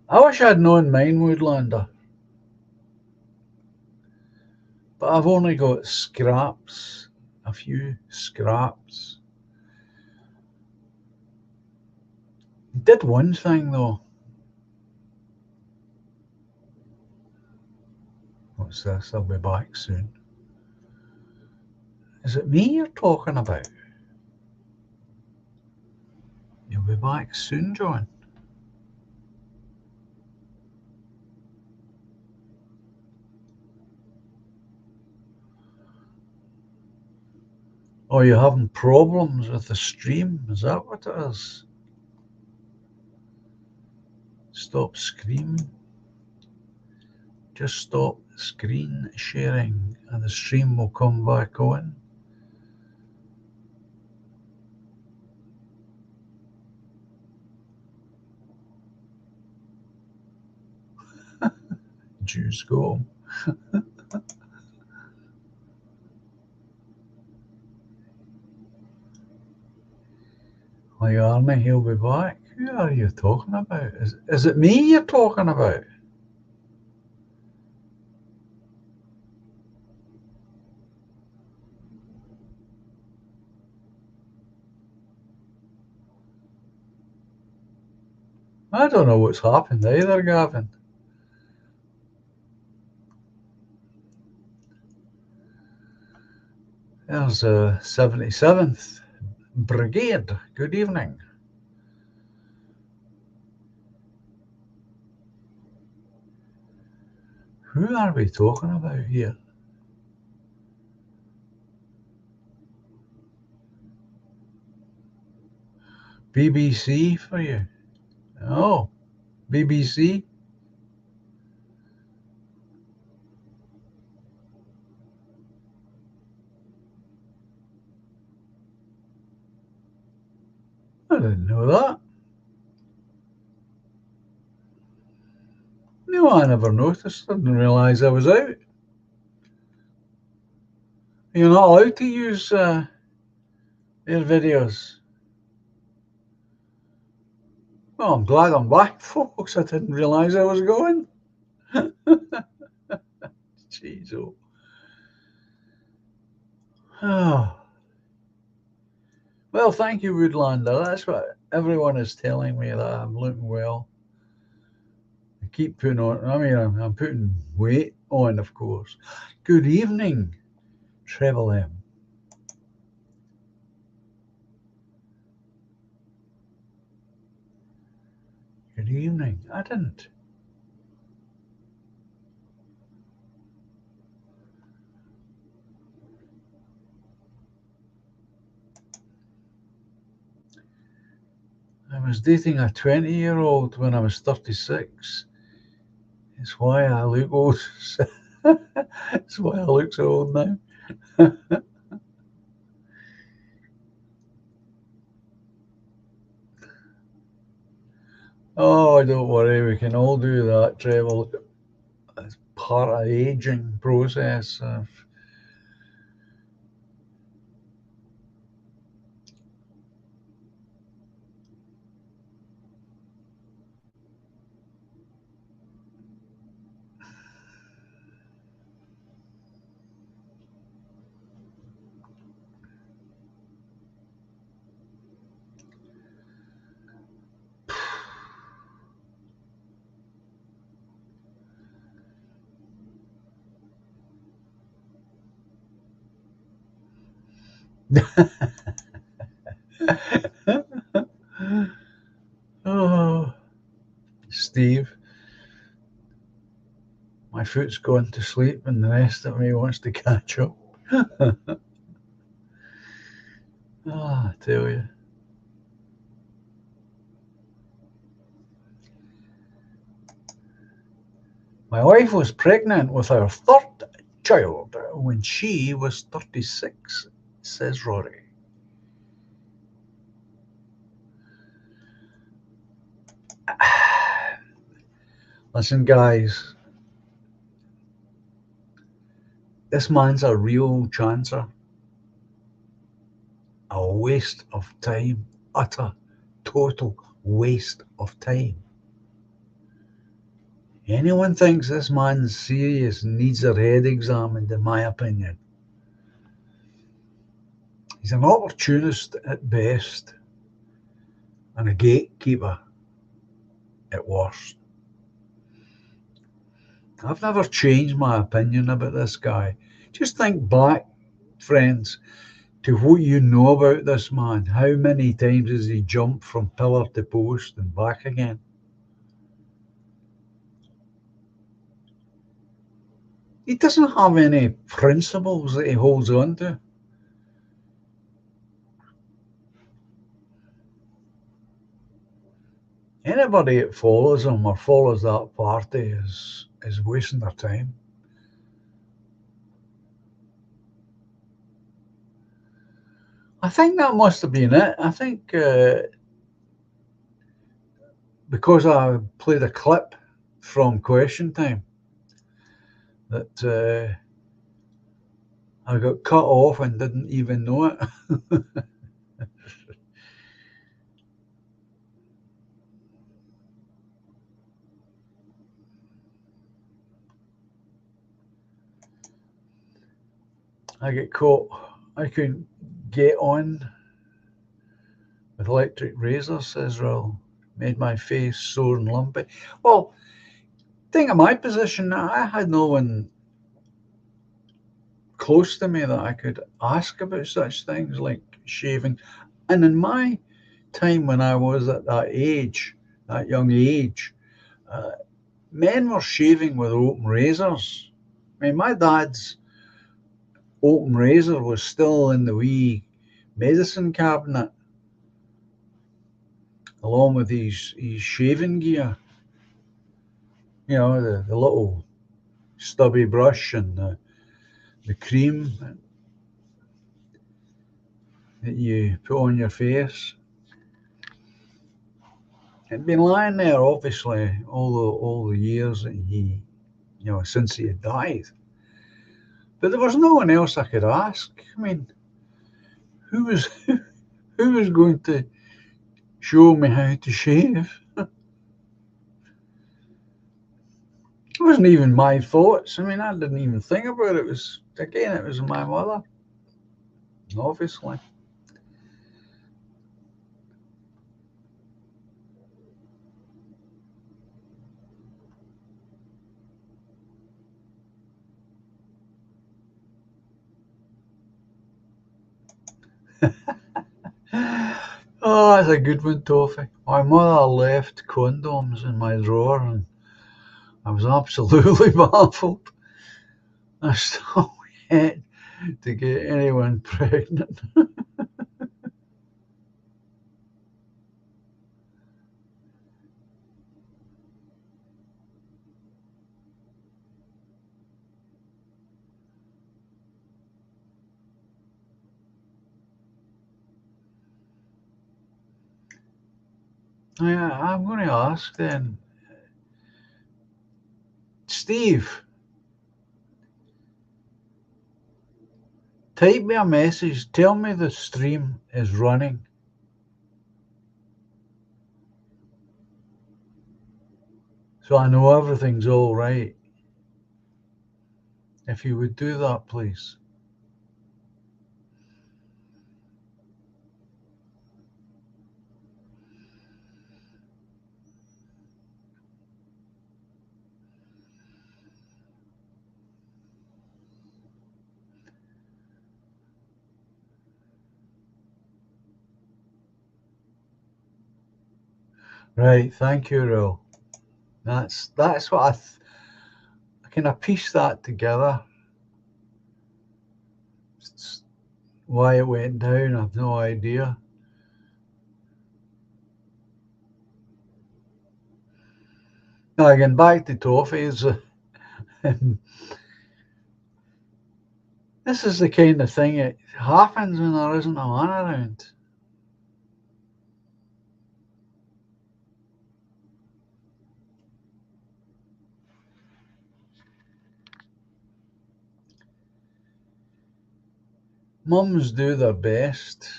I wish I'd known mine, Woodlander. But I've only got scraps, a few scraps. Did one thing though. What's this? I'll be back soon. Is it me you're talking about? You'll be back soon, John. Oh, you're having problems with the stream? Is that what it is? Stop screen. Just stop screen sharing and the stream will come back on. Jews go. Like Arnie, he'll be back. Who are you talking about? Is it me you're talking about? I don't know what's happened either, Gavin. There's the 77th Brigade. Good evening. Who are we talking about here? BBC for you. Oh, BBC. I didn't know that. No, I never noticed. I didn't realise I was out. You're not allowed to use their videos. Well, I'm glad I'm back, folks. I didn't realise I was going. Jeez, oh. Well, thank you, Woodlander. That's what everyone is telling me, that I'm looking well. I keep putting on, I'm putting weight on, of course. Good evening, Treble M. Good evening. I didn't. I was dating a 20-year-old when I was 36. It's why I look old. It's why I look so old now. Oh, don't worry. We can all do that, Treble. It's part of the aging process. Oh, Steve, my foot's gone to sleep and the rest of me wants to catch up. I tell you. My wife was pregnant with our third child when she was 36, says Rory. Listen, guys, this man's a real chancer. A waste of time. Utter, total waste of time. Anyone thinks this man's serious needs their head examined, in my opinion. He's an opportunist at best and a gatekeeper at worst. I've never changed my opinion about this guy. Just think back, friends, to what you know about this man. How many times has he jumped from pillar to post and back again? He doesn't have any principles that he holds on to. Anybody that follows him or follows that party is wasting their time. I think that must have been it. I think because I played a clip from Question Time that I got cut off and didn't even know it. I get caught. I couldn't get on with electric razors, says Raoul. Made my face sore and lumpy. Well, think of my position. I had no one close to me that I could ask about such things like shaving. And in my time when I was at that age, that young age, men were shaving with open razors. I mean, my dad's open razor was still in the wee medicine cabinet, along with his shaving gear. You know, the little stubby brush and the cream that you put on your face. It'd been lying there, obviously, all the years that he, since he had died. But there was no one else I could ask. I mean, who was who was going to show me how to shave? It wasn't even my thoughts. I mean, I didn't even think about it. It was my mother, obviously. Oh, that's a good one, Toffee. My mother left condoms in my drawer and I was absolutely baffled. I still yet to get anyone pregnant. Yeah, I'm going to ask then. Steve, type me a message. Tell me the stream is running. So I know everything's all right. If you would do that, please. Right, thank you, Ro. That's what I kind of pieced that together. Why it went down, I've no idea. Now again, back to toffees. This is the kind of thing that happens when there isn't a man around. Mums do their best.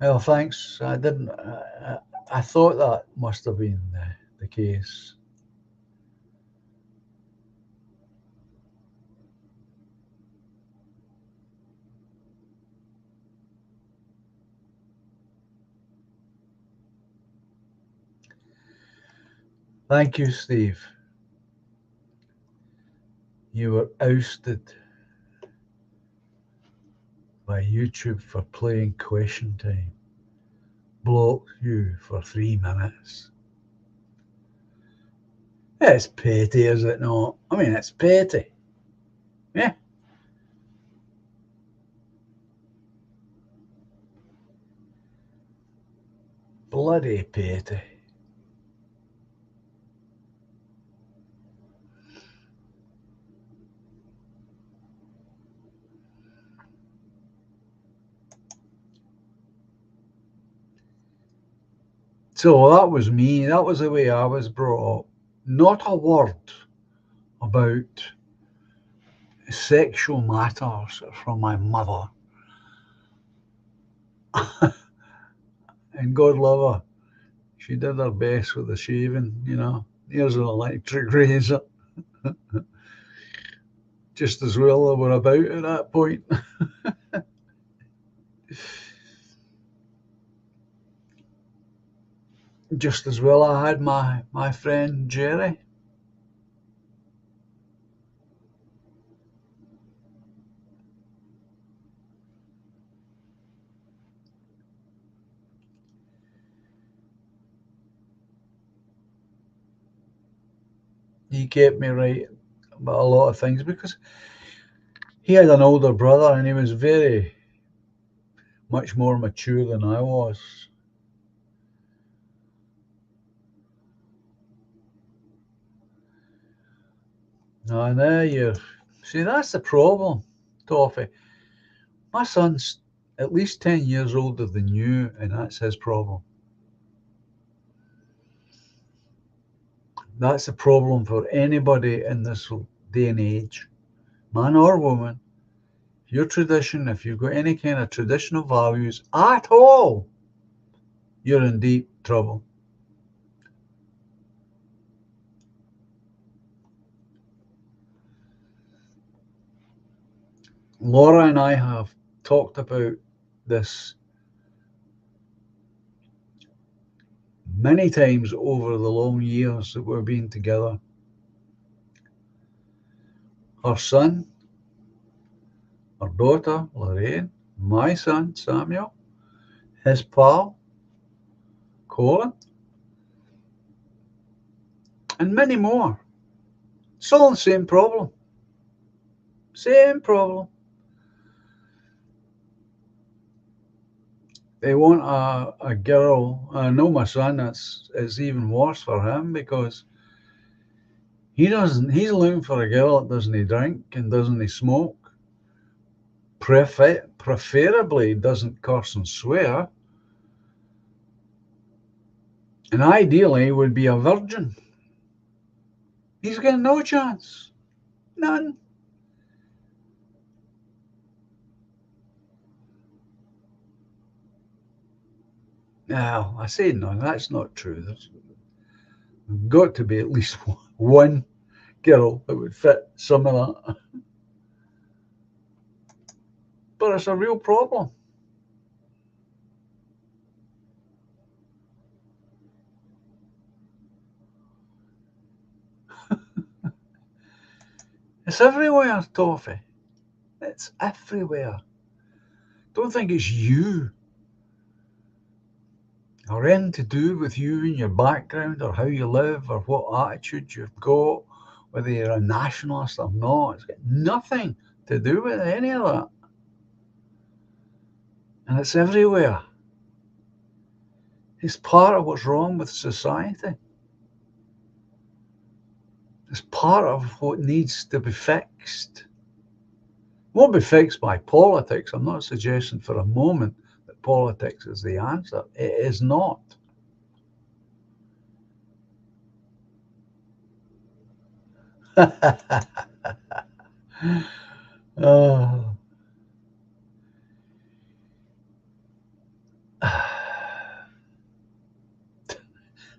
Well, thanks. I didn't. I thought that must have been the case. Thank you, Steve. You were ousted by YouTube for playing Question Time. Blocked you for 3 minutes. It's petty, is it not? I mean, it's petty. Yeah. Bloody petty. So that was me. That was the way I was brought up. Not a word about sexual matters from my mother. And God love her. She did her best with the shaving, you know. Here's an electric razor. Just as well they were about at that point. Just as well I had my friend Jerry. He kept me right about a lot of things because he had an older brother and he was very much more mature than I was. Now you see, that's the problem, Toffee. My son's at least 10 years older than you, and that's his problem. That's a problem for anybody in this day and age, man or woman. Your tradition, if you've got any kind of traditional values at all, you're in deep trouble. Laura and I have talked about this many times over the long years that we've been together. Her son, her daughter, Lorraine, my son, Samuel, his pal, Colin, and many more. It's all the same problem. Same problem. They want a girl. I know my son, it's even worse for him because he's looking for a girl that doesn't drink and doesn't smoke. Preferably doesn't curse and swear. And ideally would be a virgin. He's got no chance. None. No, I say no, that's not true. There's got to be at least one girl that would fit some of that. But it's a real problem. It's everywhere, Toffee. It's everywhere. Don't think it's you or anything to do with you and your background or how you live or what attitude you've got, whether you're a nationalist or not. It's got nothing to do with any of that. And it's everywhere. It's part of what's wrong with society. It's part of what needs to be fixed. It won't be fixed by politics. I'm not suggesting for a moment that politics is the answer. It is not. Oh.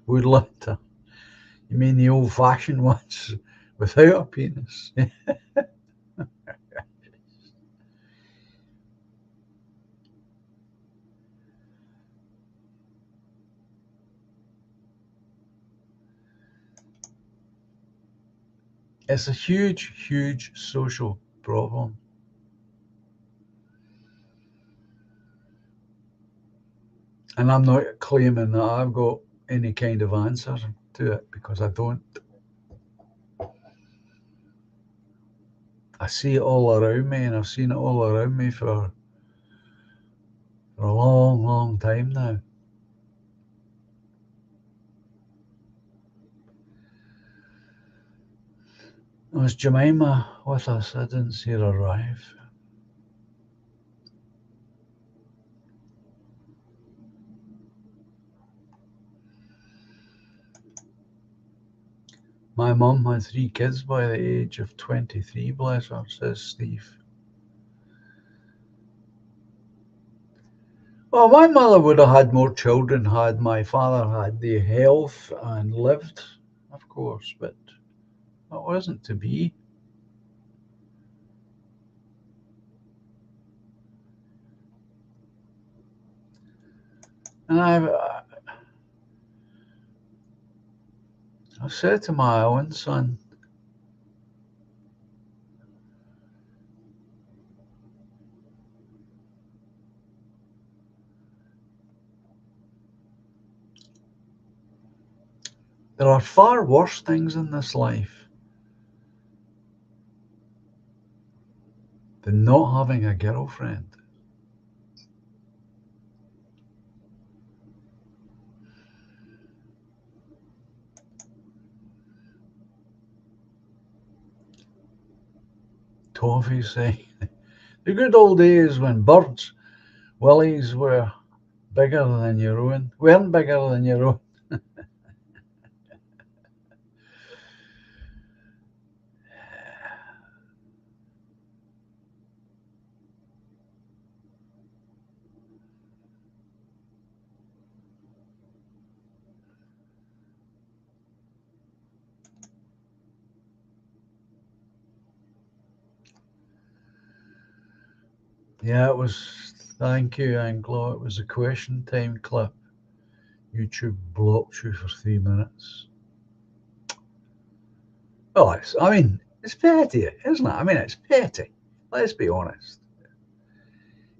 Would love to. You mean the old-fashioned ones without a penis? It's a huge, huge social problem. And I'm not claiming that I've got any kind of answer to it, because I don't. I see it all around me, and I've seen it all around me for a long, long time now. Was Jemima with us? I didn't see her arrive. My mum had 3 kids by the age of 23, bless her, says Steve. Well, my mother would have had more children had my father had the health and lived, of course, but that wasn't to be. And I've said to my own son, there are far worse things in this life than not having a girlfriend. Toffee saying, the good old days when birds' willies were bigger than your own, weren't bigger than your own. Yeah, it was, thank you, Anglo. It was a question time clip. YouTube blocked you for 3 minutes. Well, it's petty, isn't it? I mean, it's petty. Let's be honest.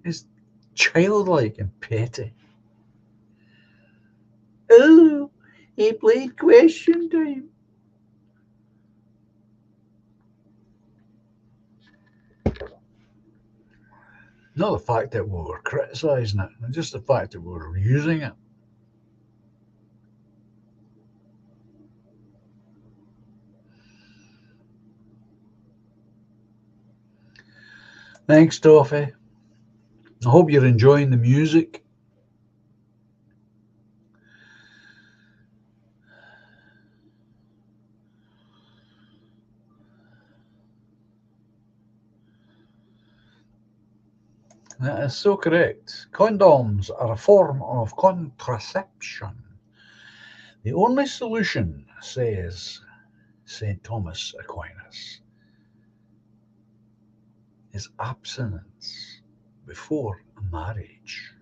It's childlike and petty. Oh, he played question time. Not the fact that we were criticising it, just the fact that we were using it. Thanks, Toffee. I hope you're enjoying the music. That is so correct. Condoms are a form of contraception. The only solution, says St. Thomas Aquinas, is abstinence before marriage.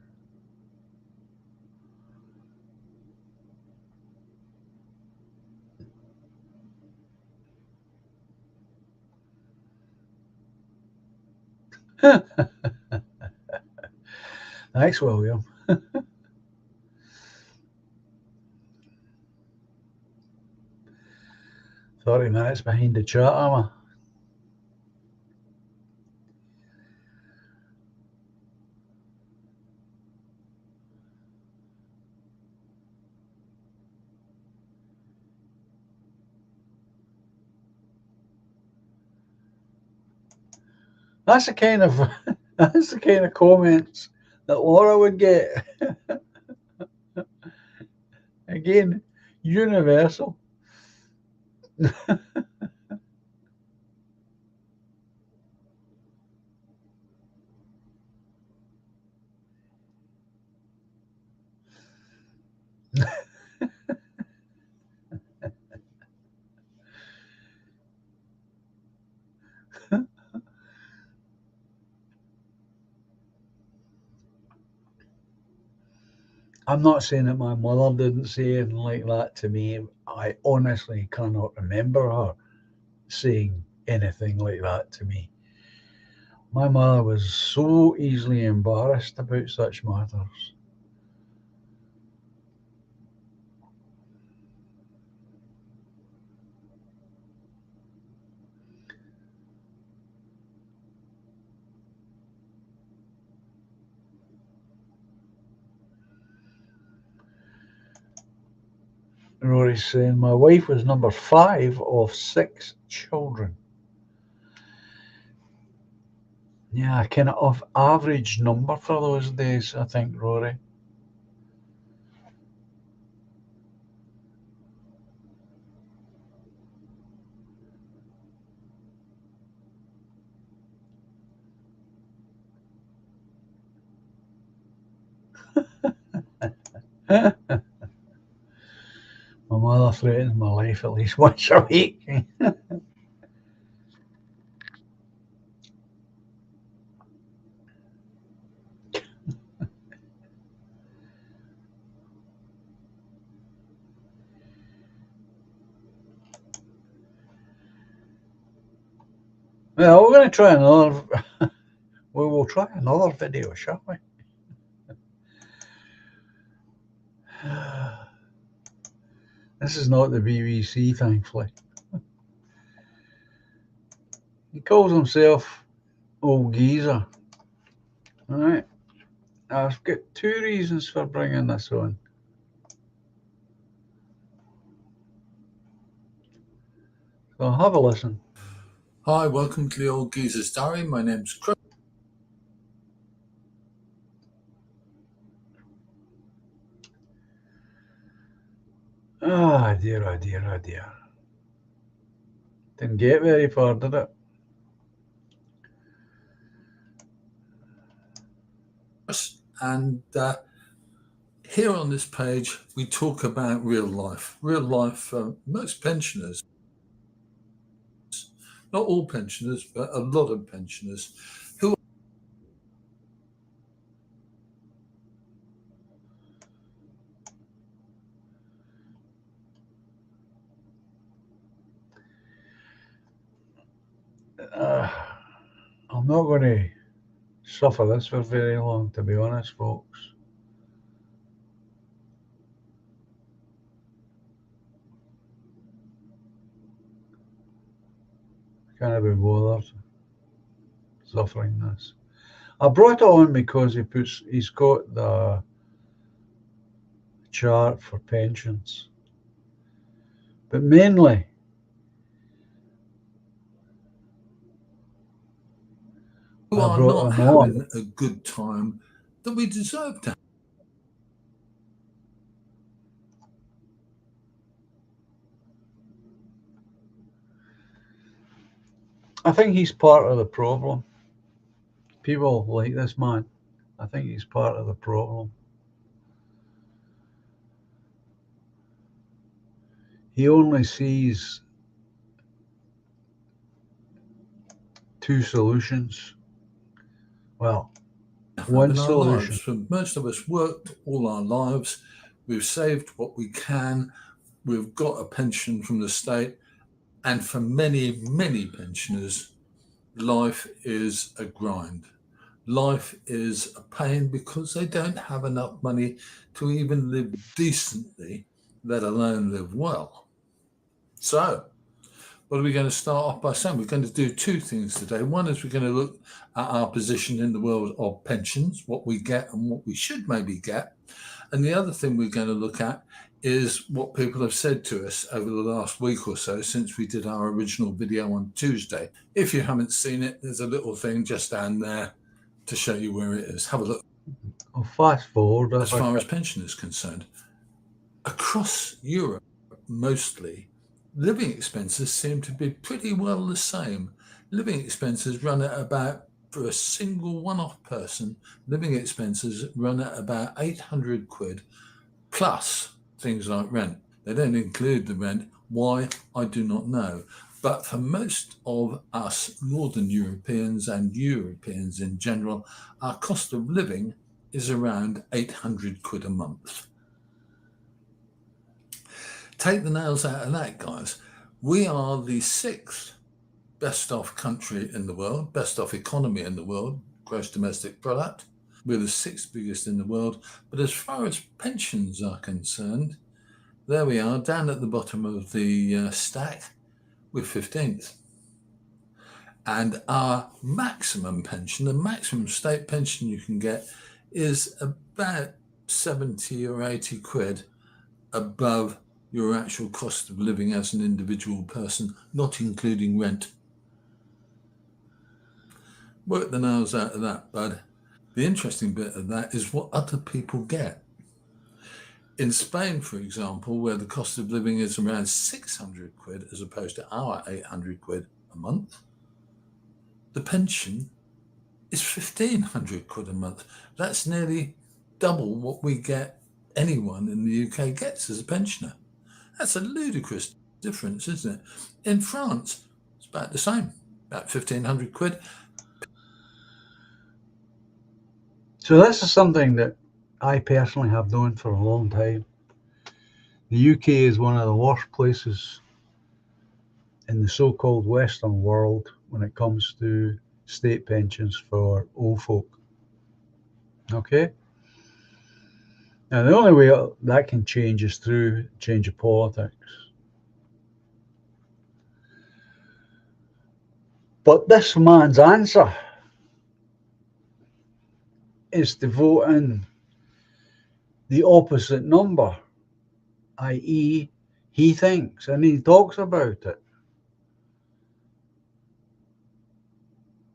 Thanks, William. 30 minutes behind the chat, am I? That's the kind of that's the kind of comments that Laura would get. Again, universal. I'm not saying that my mother didn't say anything like that to me. I honestly cannot remember her saying anything like that to me. My mother was so easily embarrassed about such matters. Rory's saying, my wife was number 5 of 6 children. Yeah, kind of average number for those days, I think, Rory. My mother threatens my life at least once a week. Well, we're going to try another. We will try another video, shall we? This is not the BBC, thankfully. He calls himself Old Geezer. All right. I've got 2 reasons for bringing this on. So have a listen. Hi, welcome to the Old Geezer's Diary. My name's Chris. Oh dear, oh dear, oh dear. Didn't get very far, did it? And here on this page, we talk about real life. Real life for most pensioners. Not all pensioners, but a lot of pensioners who I'm not going to suffer this for very long, to be honest, folks. Can't be bothered suffering this. I brought it on because he's got the chart for pensions, but mainly who are not having a good time that we deserve to have. I think he's part of the problem. People like this man. I think he's part of the problem. He only sees 2 solutions. Well, one solution. So most of us worked all our lives. We've saved what we can. We've got a pension from the state. And for many, many pensioners, life is a grind. life is a pain because they don't have enough money to even live decently, let alone live well. So, what are we going to start off by saying? We're going to do two things today. One is we're going to look at our position in the world of pensions, what we get and what we should maybe get. And the other thing we're going to look at is what people have said to us over the last week or so since we did our original video on Tuesday. If you haven't seen it, there's a little thing just down there to show you where it is. Have a look. I'll fast forward. As far as pension is concerned, across Europe, mostly, living expenses seem to be pretty well the same. Living expenses run at about, for a single one-off person, living expenses run at about 800 quid plus things like rent. They don't include the rent. Why? I do not know. But for most of us Northern Europeans and Europeans in general, our cost of living is around 800 quid a month. Take the nails out of that, guys. We are the 6th best off country in the world, best off economy in the world, gross domestic product. We're the 6th biggest in the world. But as far as pensions are concerned, there we are, down at the bottom of the stack, we're 15th. And our maximum pension, the maximum state pension you can get, is about 70 or 80 quid above your actual cost of living as an individual person, not including rent. Work the nails out of that, bud. The interesting bit of that is what other people get. In Spain, for example, where the cost of living is around 600 quid as opposed to our 800 quid a month, the pension is 1,500 quid a month. That's nearly double what we get, anyone in the UK gets as a pensioner. That's a ludicrous difference, isn't it? In France, it's about the same, about 1,500 quid. So this is something that I personally have known for a long time. The UK is one of the worst places in the so-called Western world when it comes to state pensions for old folk. Okay? Now, the only way that can change is through change of politics. But this man's answer is to vote in the opposite number, i.e., he thinks, and he talks about it,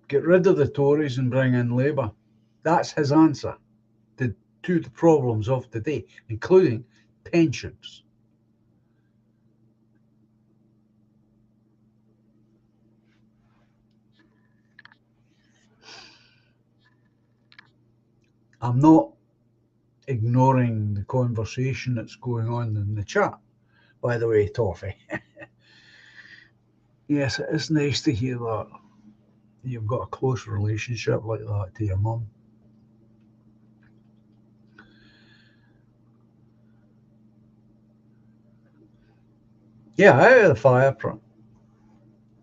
get rid of the Tories and bring in Labour. That's his answer to the problems of today, including pensions. I'm not ignoring the conversation that's going on in the chat. By the way, Toffee. Yes, it is nice to hear that you've got a close relationship like that to your mum. Yeah, out of the fire,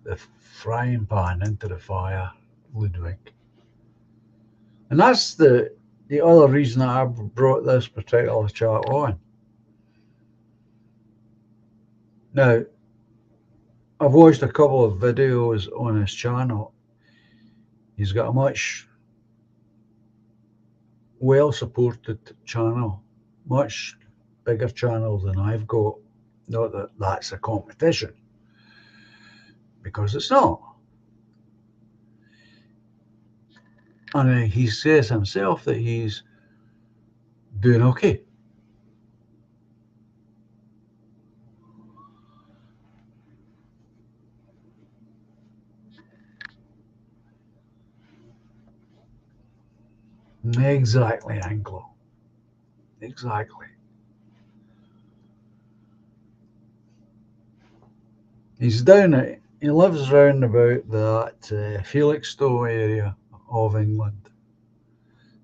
the frying pan into the fire, Ludwig. And that's the other reason that I brought this particular chat on. Now, I've watched a couple of videos on his channel. He's got a much well-supported channel, much bigger channel than I've got. Not that that's a competition, because it's not. And he says himself that he's doing okay. Exactly, Anglo. Exactly. He's down at, he lives round about that Felixstowe area of England.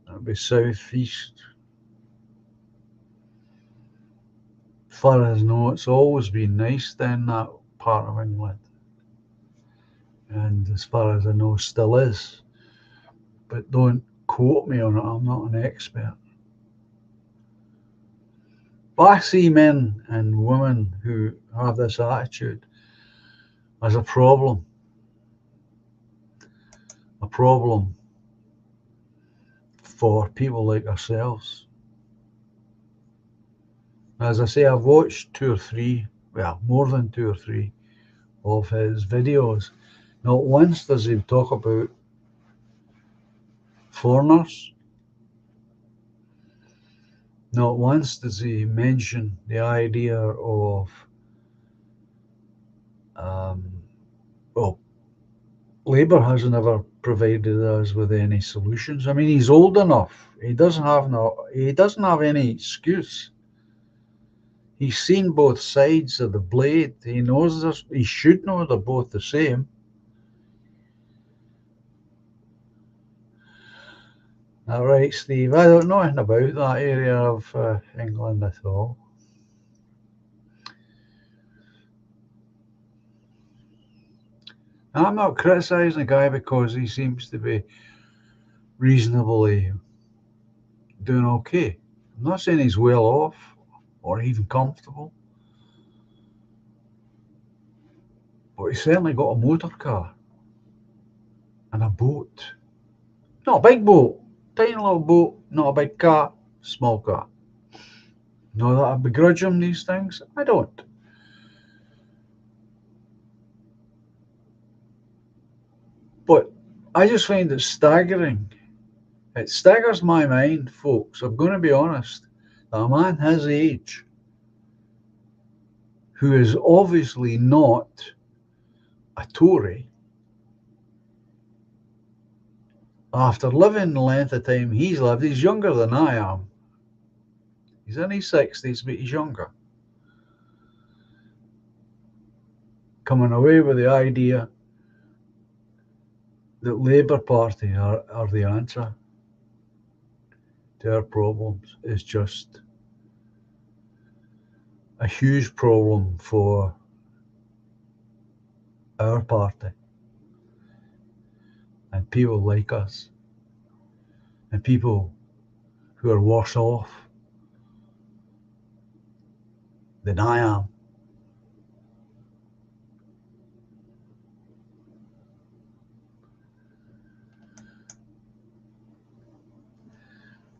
That'll be southeast. As far as I know, it's always been nice down that part of England. And as far as I know, still is. But don't quote me on it, I'm not an expert. But I see men and women who have this attitude as a problem for people like ourselves. As I say, I've watched 2 or 3, well, more than 2 or 3 of his videos. Not once does he talk about foreigners. Not once does he mention the idea of, well, Labour has never provided us with any solutions. I mean, he's old enough. He doesn't have any excuse. He's seen both sides of the blade. He knows this. He should know they're both the same. All right, Steve. I don't know anything about that area of England at all. I'm not criticising the guy because he seems to be reasonably doing okay. I'm not saying he's well off or even comfortable, but he's certainly got a motor car and a boat. Not a big boat, tiny little boat, not a big car, small car. Not that I begrudge him these things, I don't. But I just find it staggering. It staggers my mind, folks, I'm going to be honest, that a man his age, who is obviously not a Tory, after living the length of time he's lived, he's younger than I am. He's in his 60s, but he's younger. Coming away with the idea that Labour Party are the answer to our problems is just a huge problem for our party and people like us and people who are worse off than I am.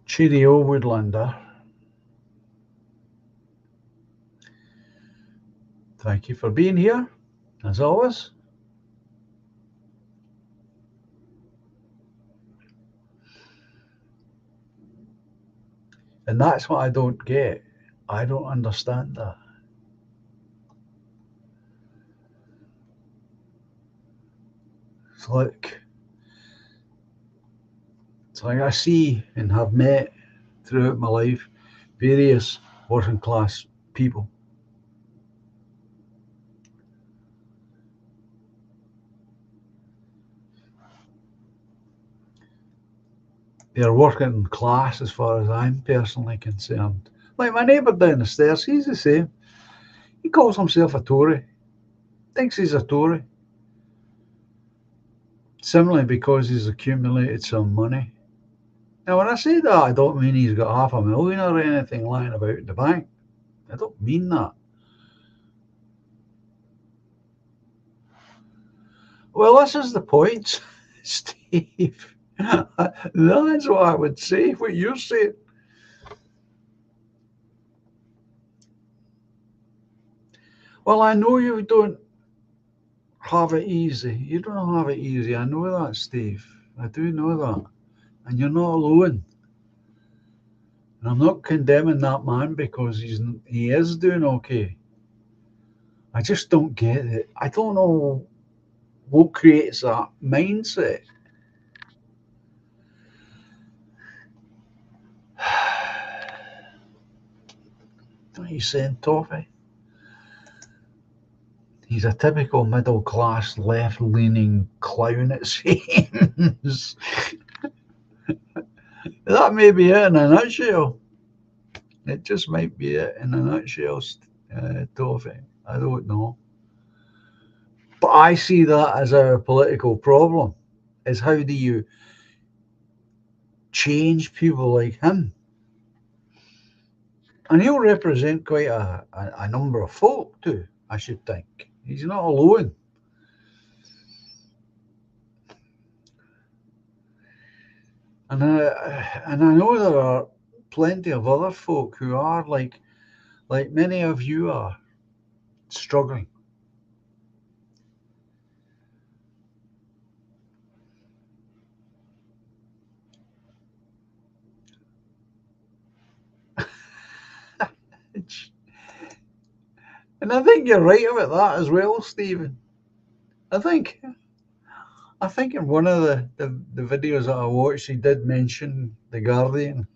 Cheerio, Woodlander. Thank you for being here, as always. And that's what I don't get. I don't understand that. It's like I see and have met throughout my life various working class people. They're working class as far as I'm personally concerned. Like my neighbour down the stairs, he's the same. He calls himself a Tory. Thinks he's a Tory. Simply because he's accumulated some money. Now, when I say that, I don't mean he's got $500,000 or anything lying about in the bank. I don't mean that. Well, this is the point, Steve. That's what I would say, what you're saying. Well, I know you don't have it easy. You don't have it easy. I know that, Steve. I do know that. And you're not alone. And I'm not condemning that man because he is doing okay. I just don't get it. I don't know what creates that mindset. What are you saying, Toffee? He's a typical middle-class, left-leaning clown, it seems. That may be it in a nutshell. It just might be it in a nutshell, Toffee. I don't know. But I see that as our political problem, is how do you change people like him. And he'll represent quite a number of folk too, I should think. He's not alone. And I know there are plenty of other folk who are like many of you are, struggling. And I think you're right about that as well, Stephen. I think in one of the videos that I watched, he did mention The Guardian.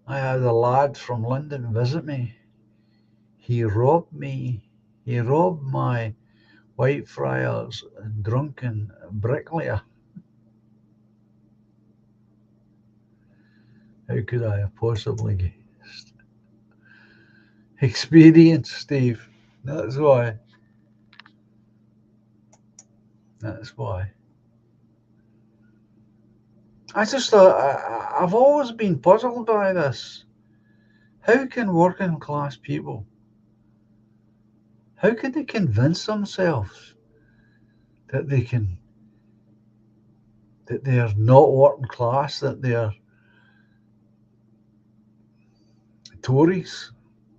I had a lad from London visit me. He robbed my Whitefriars drunken bricklayer. How could I have possibly guessed? Experience, Steve. That's why. I just thought, I've always been puzzled by this. How can working class people, how can they convince themselves that they're not working class, that they're Tories,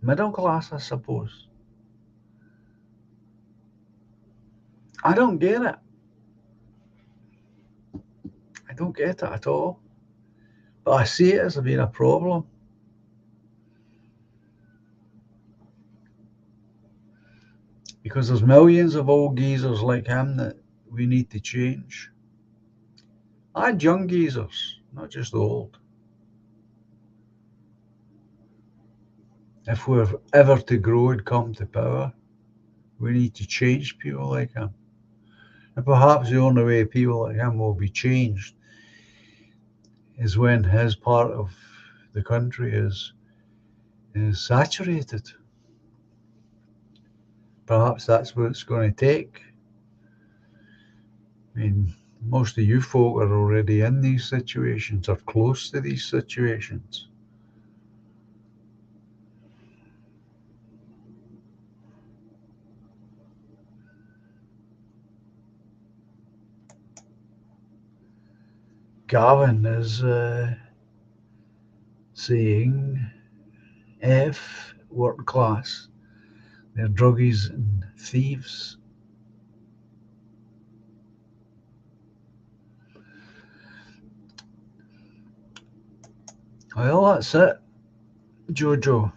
middle class, I suppose? I don't get it. I don't get it at all. But I see it as being a problem. Because there's millions of old geezers like him that we need to change. And young geezers, not just old. If we're ever to grow and come to power, we need to change people like him. And perhaps the only way people like him will be changed is when his part of the country is saturated. Perhaps that's what it's going to take. I mean, most of you folk are already in these situations or close to these situations. Gavin is saying F, working class, they're druggies and thieves. Well, that's it, Jojo.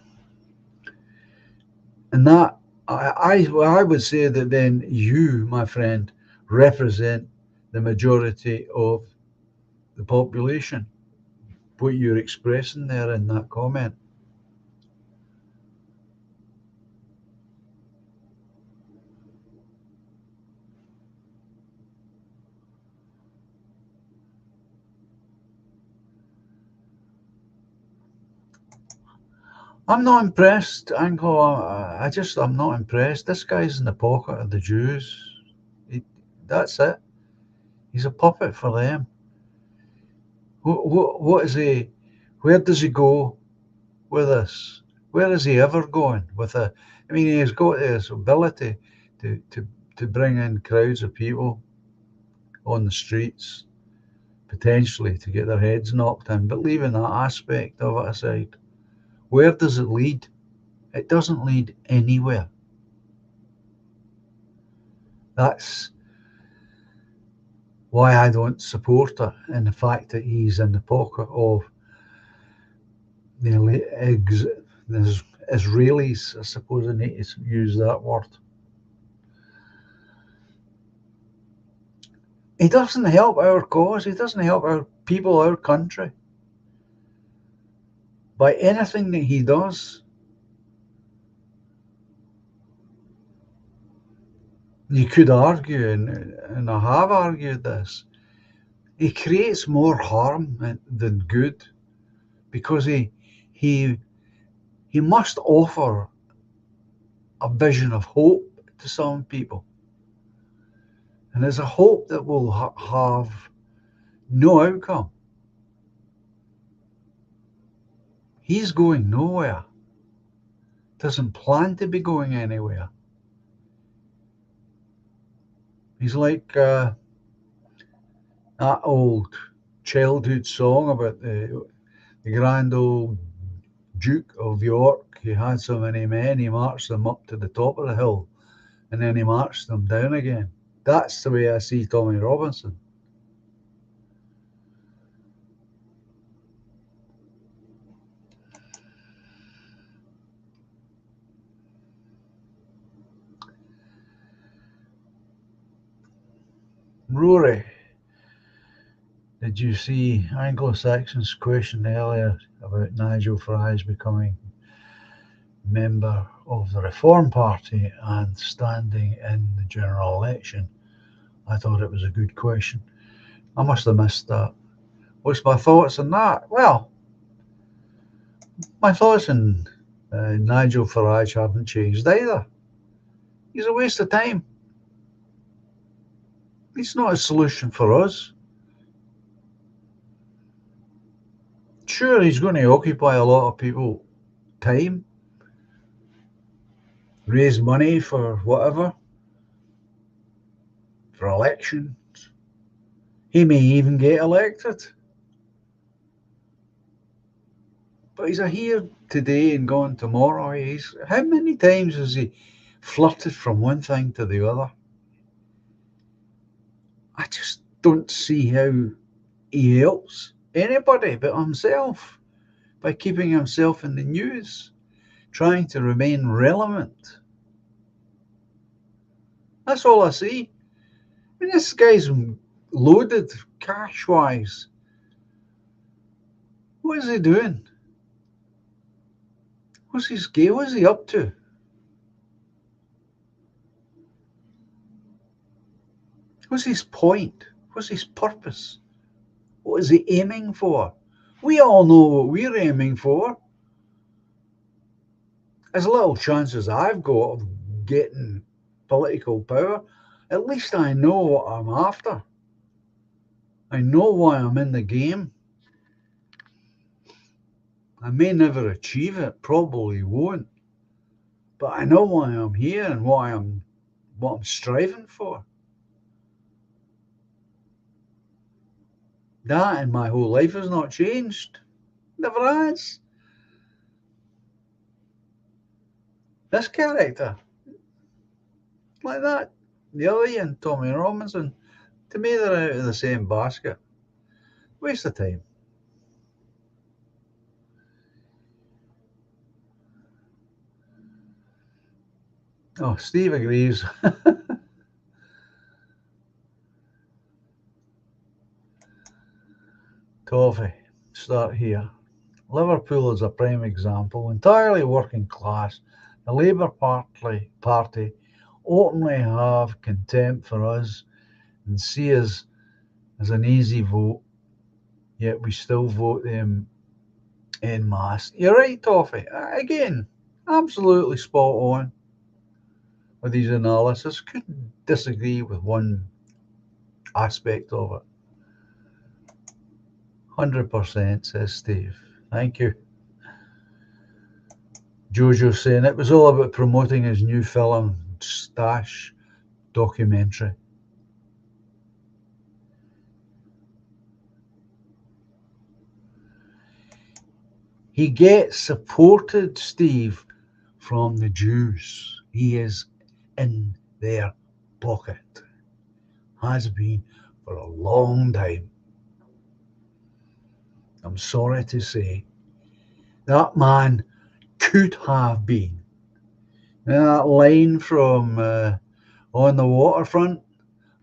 And that, I would say that then you, my friend, represent the majority of the population, what you're expressing there in that comment. I'm not impressed, Uncle. I'm not impressed. This guy's in the pocket of the Jews. That's it. He's a puppet for them. What is he? Where does he go with this? Where is he ever going with it? I mean, he's got this ability to bring in crowds of people on the streets, potentially to get their heads knocked in. But leaving that aspect of it aside, where does it lead? It doesn't lead anywhere. That's why I don't support it, and the fact that he's in the pocket of the Israelis, I suppose I need to use that word. He doesn't help our cause. He doesn't help our people, our country, by anything that he does. you could argue, and I have argued this, he creates more harm than good, because he must offer a vision of hope to some people, and it's a hope that will have no outcome. He's going nowhere, doesn't plan to be going anywhere. He's like that old childhood song about the grand old Duke of York. He had so many men, he marched them up to the top of the hill, and then he marched them down again. That's the way I see Tommy Robinson. Rory, did you see Anglo-Saxon's question earlier about Nigel Farage becoming member of the Reform Party and standing in the general election? I thought it was a good question. I must have missed that. What's my thoughts on that? Well, my thoughts on Nigel Farage haven't changed either. He's a waste of time. He's not a solution for us. Sure, he's going to occupy a lot of people's time, raise money for whatever, for elections. He may even get elected. But he's a here today and gone tomorrow. How many times has he flirted from one thing to the other? I just don't see how he helps anybody but himself by keeping himself in the news, trying to remain relevant. That's all I see. I mean, this guy's loaded cash-wise. What is he doing? What's his game? What's he up to? What's his point? What's his purpose? What is he aiming for? We all know what we're aiming for. As little chance as I've got of getting political power, at least I know what I'm after. I know why I'm in the game. I may never achieve it, probably won't, but I know why I'm here and what I'm striving for. That and my whole life has not changed. Never has. This character, like that, the other Ian, Tommy Robinson, to me they're out of the same basket. Waste of time. Oh, Steve agrees. Toffee, start here. Liverpool is a prime example, entirely working class. The Labour Party openly have contempt for us and see us as an easy vote, yet we still vote them en masse. You're right, Toffee. Again, absolutely spot on with these analysis. Couldn't disagree with one aspect of it. 100%, says Steve. Thank you. Jojo saying it was all about promoting his new film, Stash documentary. He gets supported, Steve, from the Jews. He is in their pocket. Has been for a long time. I'm sorry to say, that man could have been. That line from On the Waterfront,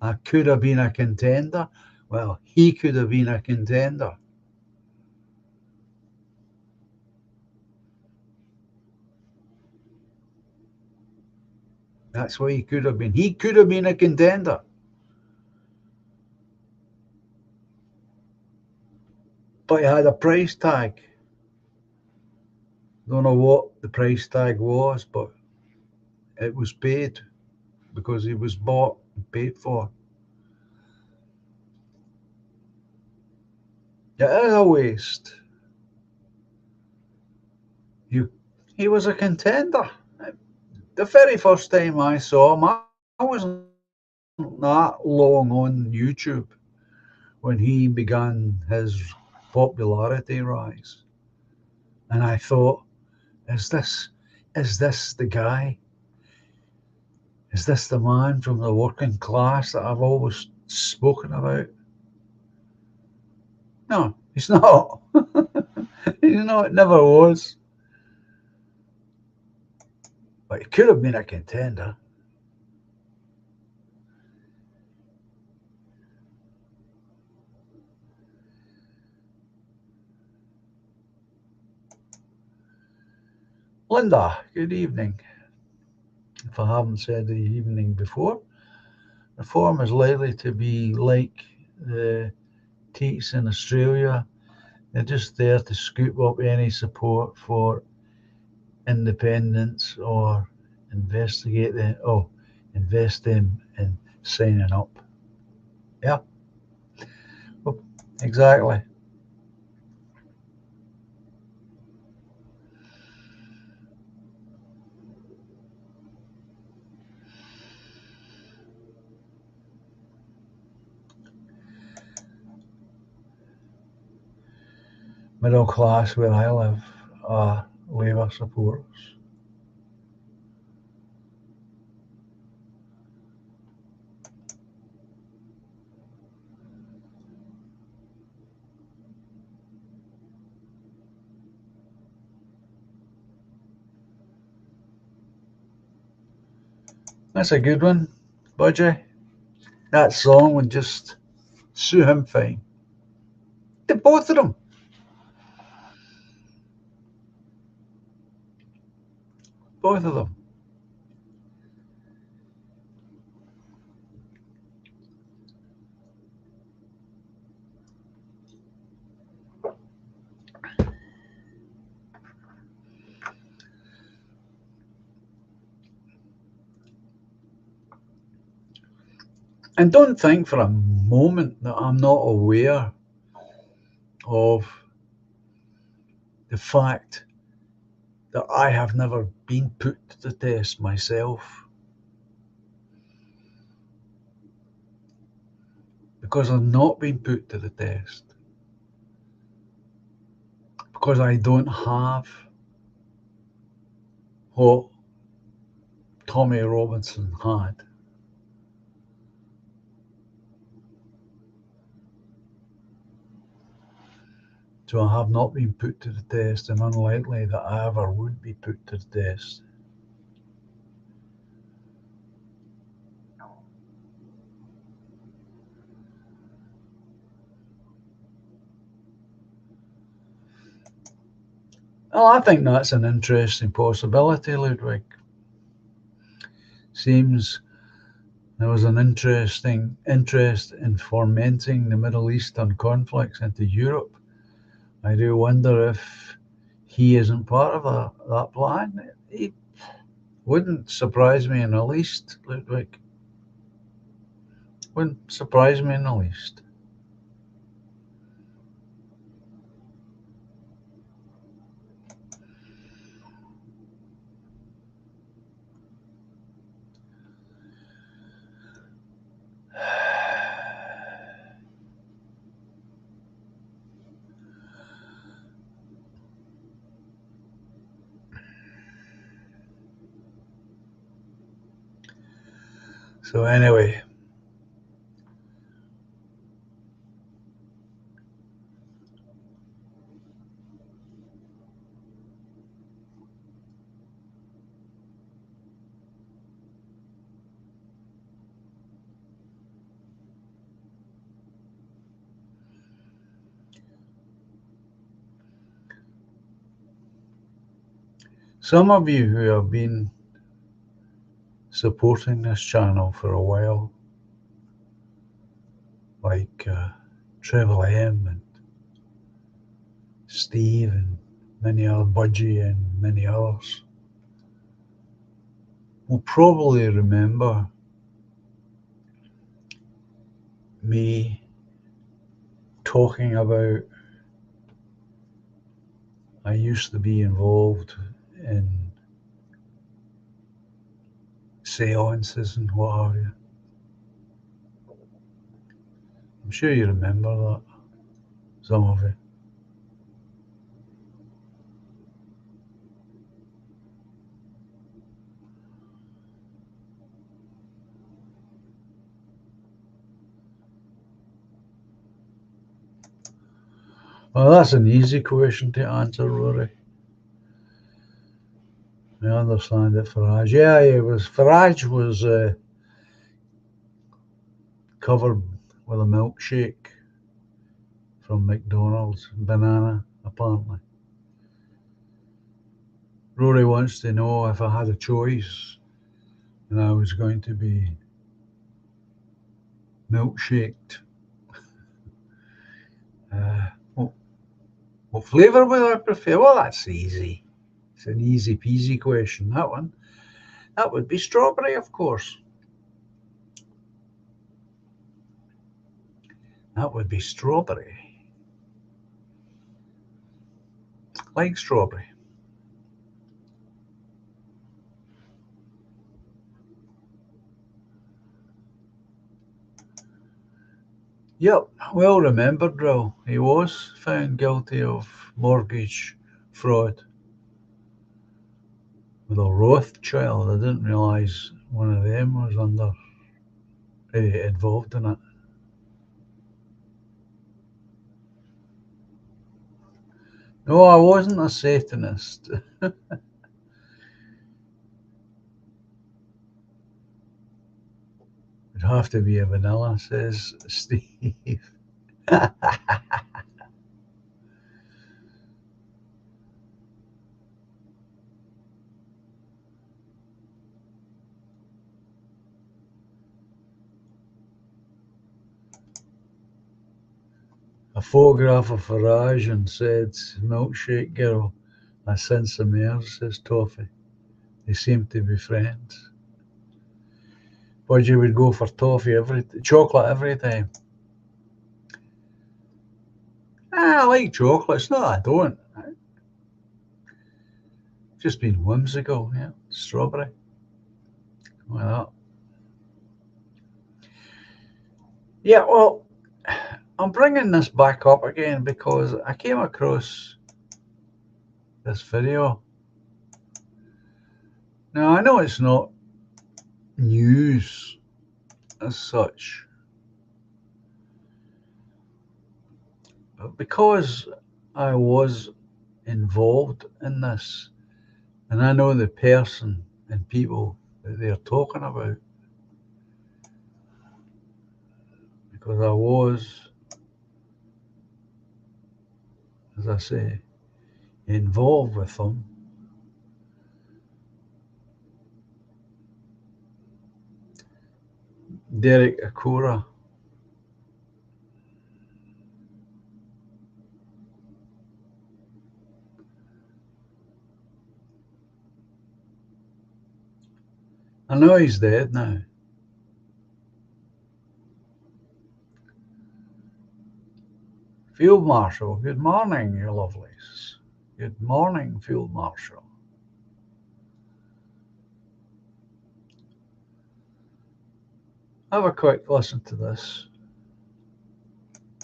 I could have been a contender. Well, he could have been a contender. That's what he could have been. He could have been a contender. But he had a price tag. Don't know what the price tag was, but it was paid because he was bought and paid for. It is a waste. He was a contender. The very first time I saw him, I wasn't that long on YouTube when he began his popularity rise. And I thought, is this the guy? Is this the man from the working class that I've always spoken about? No, he's not. He's not, it never was. But he could have been a contender. Linda, good evening. If I haven't said the evening before, reform is likely to be like the Teats in Australia. They're just there to scoop up any support for independence or invest them in signing up. Yeah, well, exactly. Middle class where I live are Labour supporters. That's a good one, Budgie. That song would just suit him fine. The both of them. Both of them. And don't think for a moment that I'm not aware of the fact that I have never been put to the test myself. Because I've not been put to the test. Because I don't have what Tommy Robinson had. So I have not been put to the test, and unlikely that I ever would be put to the test. Well, I think that's an interesting possibility, Ludwig. Seems there was an interesting interest in fomenting the Middle Eastern conflicts into Europe. I do wonder if he isn't part of that plan. He wouldn't surprise me in the least, Ludwig. Wouldn't surprise me in the least. So anyway, some of you who have been supporting this channel for a while, like Trevor M and Steve and many other, Budgie and many others, will probably remember me talking about I used to be involved in seances and what have you. I'm sure you remember that, some of you. Well, that's an easy question to answer, Rory. I understand it, Farage. Yeah, it was. Farage was covered with a milkshake from McDonald's, banana, apparently. Rory wants to know if I had a choice and I was going to be milkshaked. What flavour would I prefer? Well, that's easy. It's an easy peasy question, that one. That would be strawberry, of course. That would be strawberry. Like strawberry. Yep, well remembered, Drill. He was found guilty of mortgage fraud with a Rothschild. I didn't realise one of them was involved in it. No, I wasn't a Satanist. It'd have to be a vanilla, says Steve. A photograph of Farage and said, milkshake girl, a sense of mers, says Toffee. They seem to be friends. But you would go for toffee chocolate every time. I like chocolate. It's not I don't. Just been whimsical, yeah. Strawberry. Like that. Yeah, well, I'm bringing this back up again because I came across this video. Now, I know it's not news as such, but because I was involved in this, and I know the person and people that they're talking about, because I was, as I say, involved with them. Derek Akura. I know he's dead now. Field Marshal, good morning, you lovelies. Good morning, Field Marshal. Have a quick listen to this.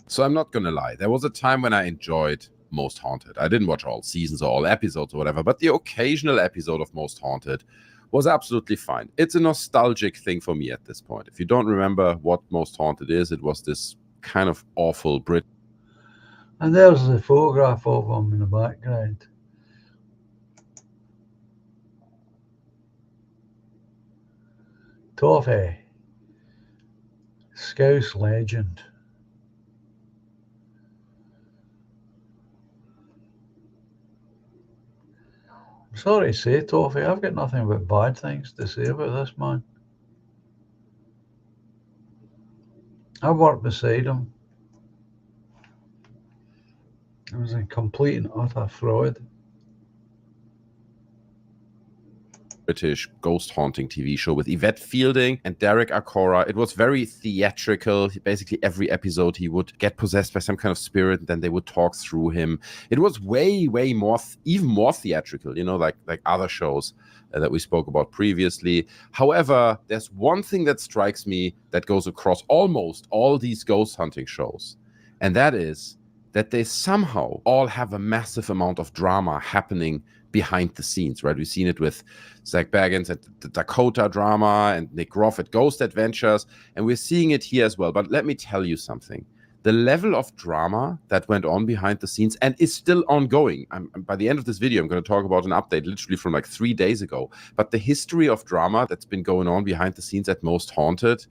So I'm not gonna lie, there was a time when I enjoyed Most Haunted. I didn't watch all seasons or all episodes or whatever, but the occasional episode of Most Haunted was absolutely fine. It's a nostalgic thing for me at this point. If you don't remember what Most Haunted is, it was this kind of awful Brit. And there's the photograph of him in the background. Toffee, Scouse legend. Sorry to say, Toffee, I've got nothing but bad things to say about this man. I worked beside him. It was a complete and utter fraud. British ghost haunting TV show with Yvette Fielding and Derek Acora. It was very theatrical. Basically, every episode he would get possessed by some kind of spirit, and then they would talk through him. It was way more, even more theatrical, you know, like other shows that we spoke about previously. However, there's one thing that strikes me that goes across almost all these ghost hunting shows, and that is that they somehow all have a massive amount of drama happening behind the scenes, right? We've seen it with Zach Baggins at the Dakota drama and Nick Groff at Ghost Adventures, and we're seeing it here as well. But let me tell you something. The level of drama that went on behind the scenes and is still ongoing. By the end of this video, I'm going to talk about an update literally from like 3 days ago. But the history of drama that's been going on behind the scenes at Most Haunted,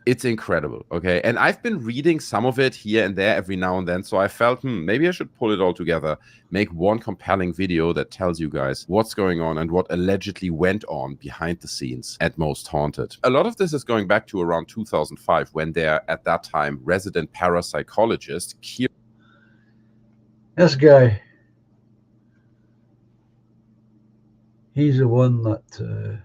it's incredible, okay? And I've been reading some of it here and there every now and then, so I felt, maybe I should pull it all together, make one compelling video that tells you guys what's going on and what allegedly went on behind the scenes at Most Haunted. A lot of this is going back to around 2005, when their, at that time, resident parapsychologist, This guy, he's the one that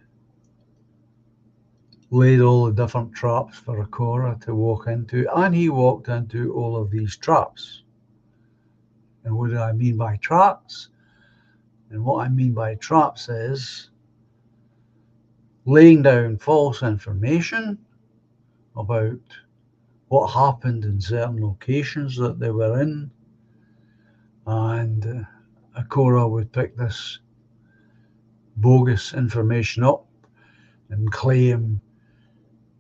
laid all the different traps for Acora to walk into, and he walked into all of these traps. And what do I mean by traps? And what I mean by traps is laying down false information about what happened in certain locations that they were in, and Acora would pick this bogus information up and claim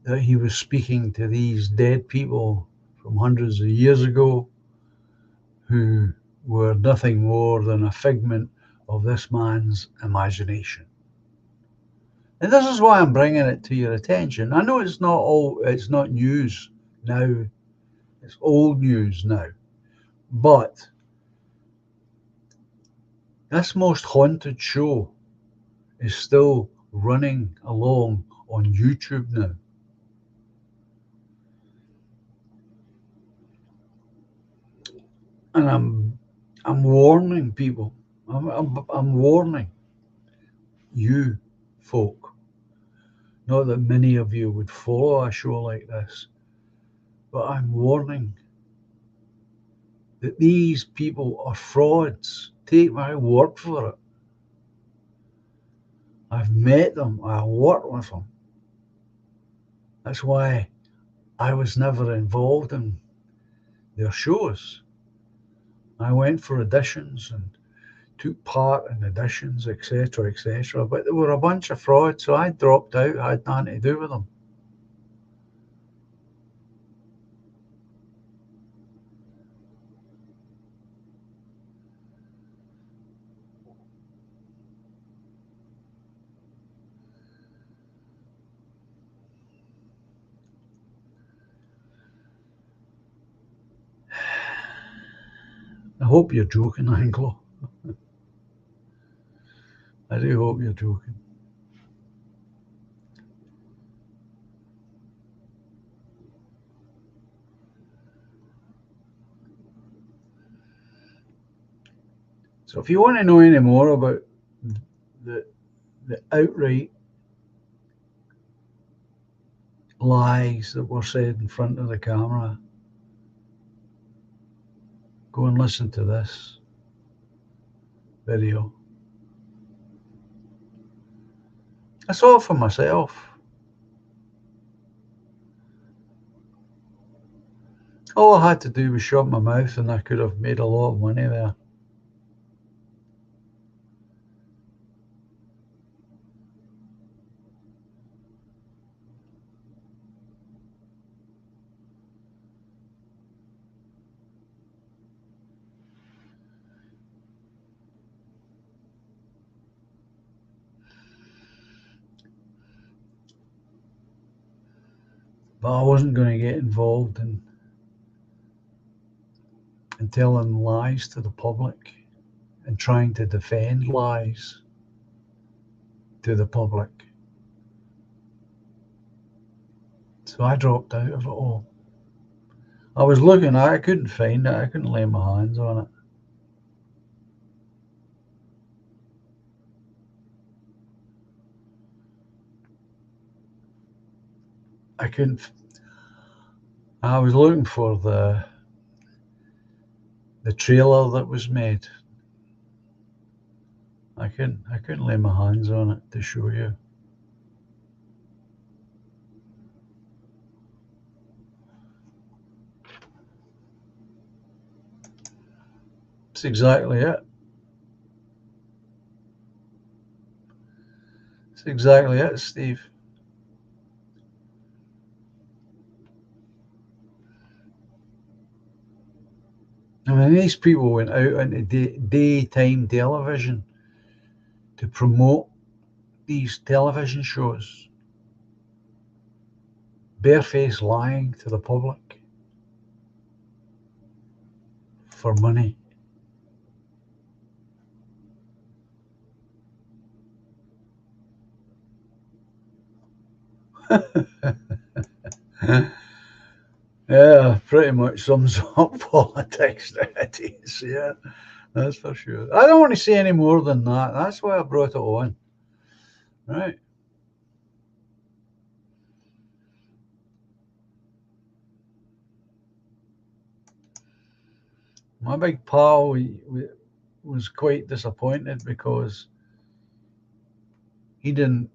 that he was speaking to these dead people from hundreds of years ago who were nothing more than a figment of this man's imagination. And this is why I'm bringing it to your attention. I know it's not news now, it's old news now, but this Most Haunted show is still running along on YouTube now. And I'm warning people. I'm warning you folk. Not that many of you would follow a show like this, but I'm warning that these people are frauds. Take my word for it. I've met them. I work with them. That's why I was never involved in their shows. I went for auditions and took part in auditions, etc., etc. But they were a bunch of frauds, so I dropped out. I had nothing to do with them. I hope you're joking, Anglo. I do hope you're joking. So if you want to know any more about the outright lies that were said in front of the camera, go and listen to this video. I saw it for myself. All I had to do was shut my mouth and I could have made a lot of money there. But I wasn't going to get involved in telling lies to the public and trying to defend lies. to the public. So I dropped out of it all. I was looking at it, I couldn't find it, I couldn't lay my hands on it. I was looking for the trailer that was made. I couldn't lay my hands on it to show you. That's exactly it. That's exactly it, Steve. I mean, these people went out into daytime television to promote these television shows, barefaced lying to the public for money. Yeah, pretty much sums up politics nowadays. Yeah, that's for sure. I don't want to say any more than that. That's why I brought it on. Right. My big pal was quite disappointed because he didn't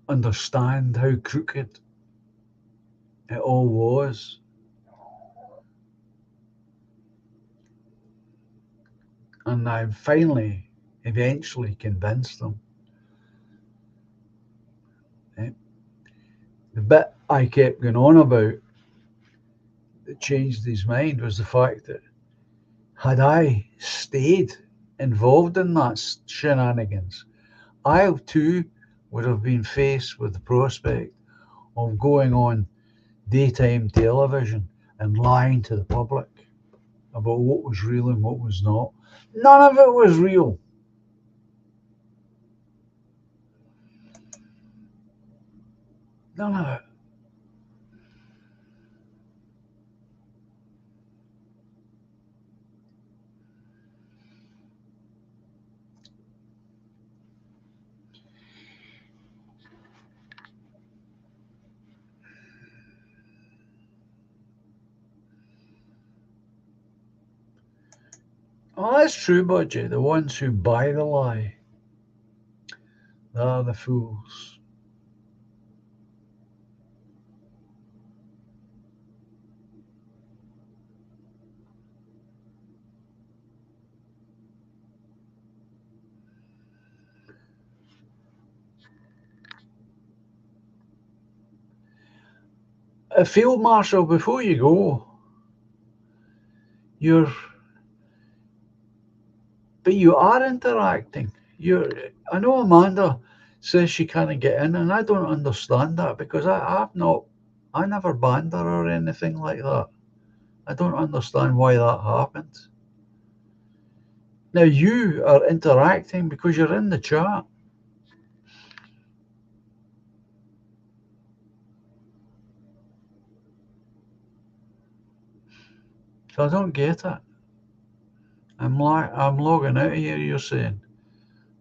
understand how crooked it all was. And I finally, eventually convinced him. The bit I kept going on about that changed his mind was the fact that had I stayed involved in that shenanigans, I too would have been faced with the prospect of going on daytime television and lying to the public about what was real and what was not. None of it was real. None of it. Oh, that's true, Budgie. The ones who buy the lie, they are the fools. Field Marshal, before you go, but you are interacting. I know Amanda says she can't get in, and I don't understand that because I never banned her or anything like that. I don't understand why that happened. Now you are interacting because you're in the chat. So I don't get it. I'm logging out of here, you're saying.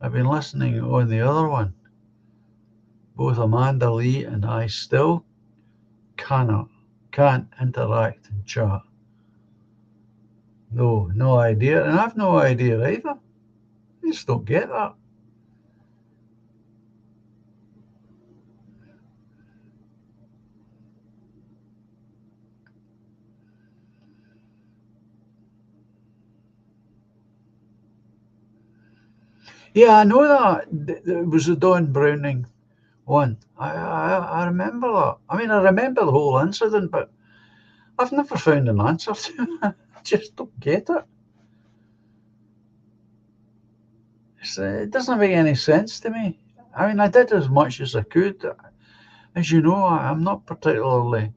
I've been listening on the other one. Both Amanda Lee and I still can't interact in chat. No idea. And I've no idea either. I just don't get that. Yeah, I know that. It was the Don Browning one. I remember that. I mean, I remember the whole incident, but I've never found an answer to it. I just don't get it. It doesn't make any sense to me. I mean, I did as much as I could. As you know, I'm not particularly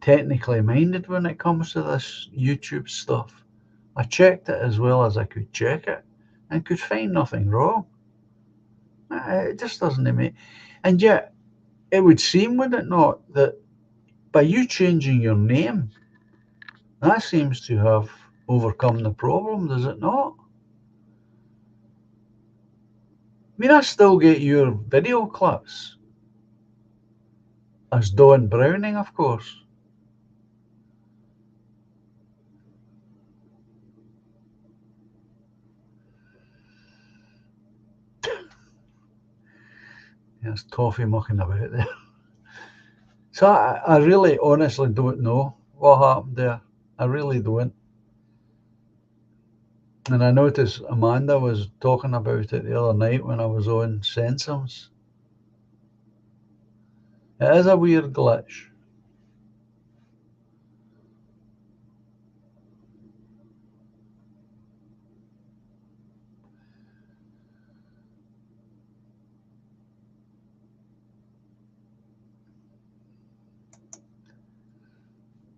technically minded when it comes to this YouTube stuff. I checked it as well as I could check it and could find nothing wrong. It just doesn't make. And yet, it would seem, would it not, that by you changing your name, that seems to have overcome the problem, does it not? I mean, I still get your video clips as Dawn Browning, of course. There's toffee mucking about there. So I really honestly don't know what happened there. I really don't. And I noticed Amanda was talking about it the other night when I was on Sensims. It is a weird glitch.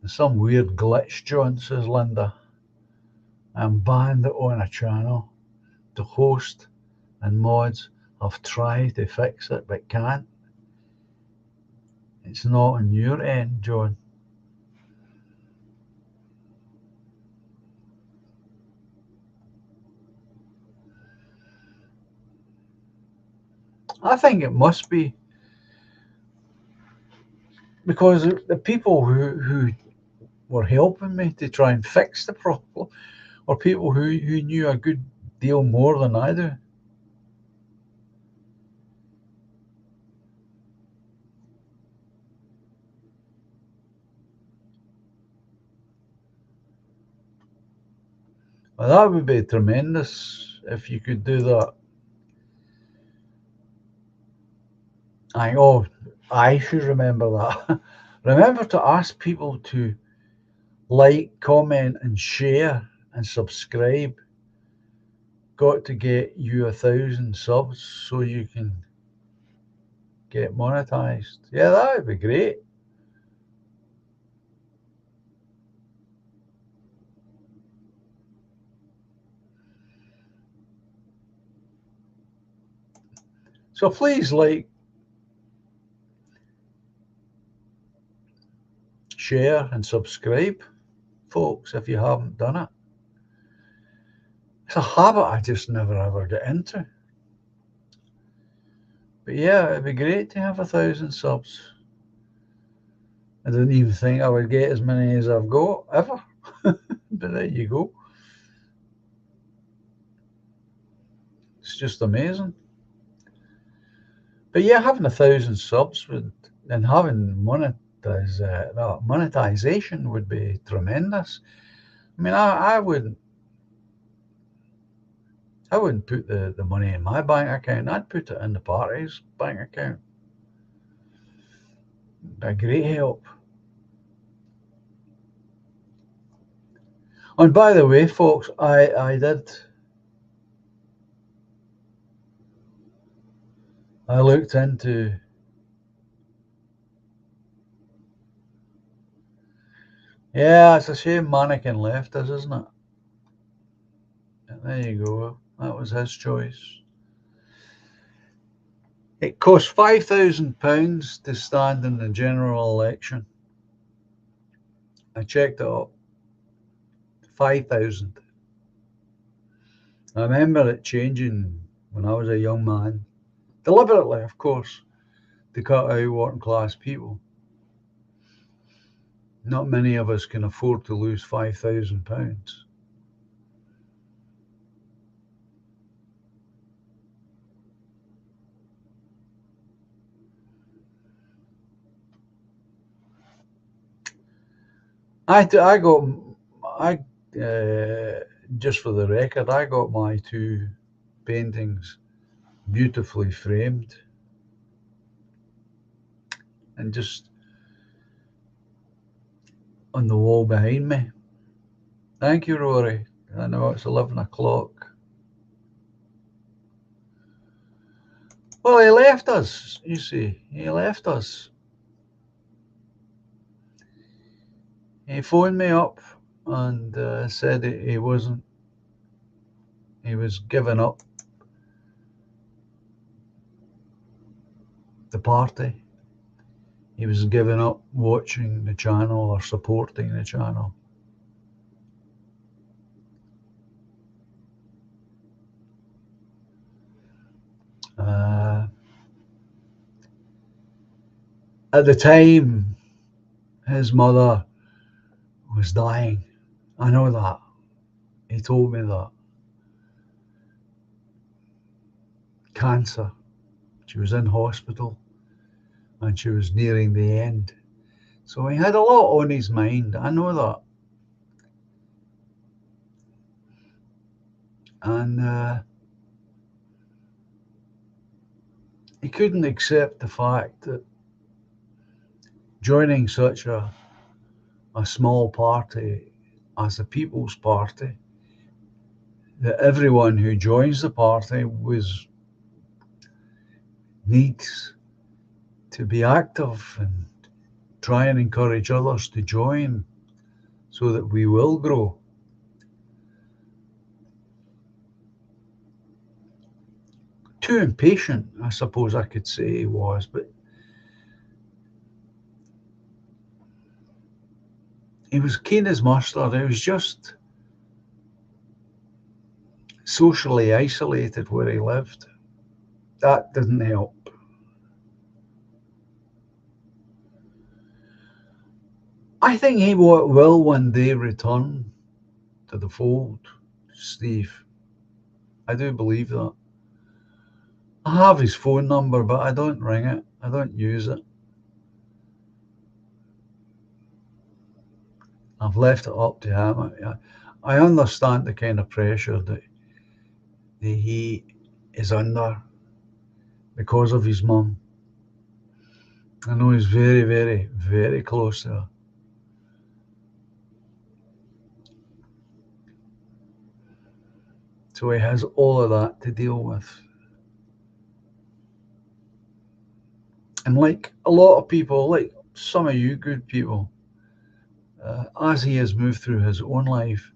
Some weird glitch, John, says Linda. I'm banned on a channel. The host and mods have tried to fix it but can't. It's not on your end, John. I think it must be because the people who were helping me to try and fix the problem are people who knew a good deal more than I do. Well, that would be tremendous if you could do that. I should remember that. Remember to ask people to like, comment, and share and subscribe. Got to get you 1,000 subs so you can get monetized. Yeah, that would be great. So please like, share, and subscribe, folks, if you haven't done it. It's a habit I just never ever get into. But yeah, it'd be great to have 1,000 subs. I didn't even think I would get as many as I've got ever. But there you go. It's just amazing. But yeah, having 1,000 subs and having monetization would be tremendous. I mean, I wouldn't put the money in my bank account. I'd put it in the party's bank account. A great help. And by the way, folks, I looked into yeah, it's a shame Mannequin left us, isn't it? There you go. That was his choice. It cost £5,000 to stand in the general election. I checked it up. 5,000. I remember it changing when I was a young man, deliberately, of course, to cut out working class people. Not many of us can afford to lose £5,000. Just for the record, I got my 2 paintings beautifully framed and just on the wall behind me. Thank you, Rory. I know it's 11 o'clock. Well, he left us, you see. He left us. He phoned me up and said he wasn't. He was giving up. the party. He was giving up watching the channel or supporting the channel. At the time, his mother was dying. I know that. He told me that. Cancer. She was in hospital and she was nearing the end. So he had a lot on his mind. I know that. And he couldn't accept the fact that joining such a small party as the People's Party, that everyone who joins the party needs to be active and try and encourage others to join so that we will grow. Too impatient, I suppose I could say he was, but he was keen as mustard. He was just socially isolated where he lived. That didn't help. I think he will one day return to the fold, Steve. I do believe that. I have his phone number, but I don't ring it. I don't use it. I've left it up to him. I understand the kind of pressure that he is under because of his mum. I know he's very, very, very close to her. So he has all of that to deal with. And like a lot of people, like some of you good people, as he has moved through his own life,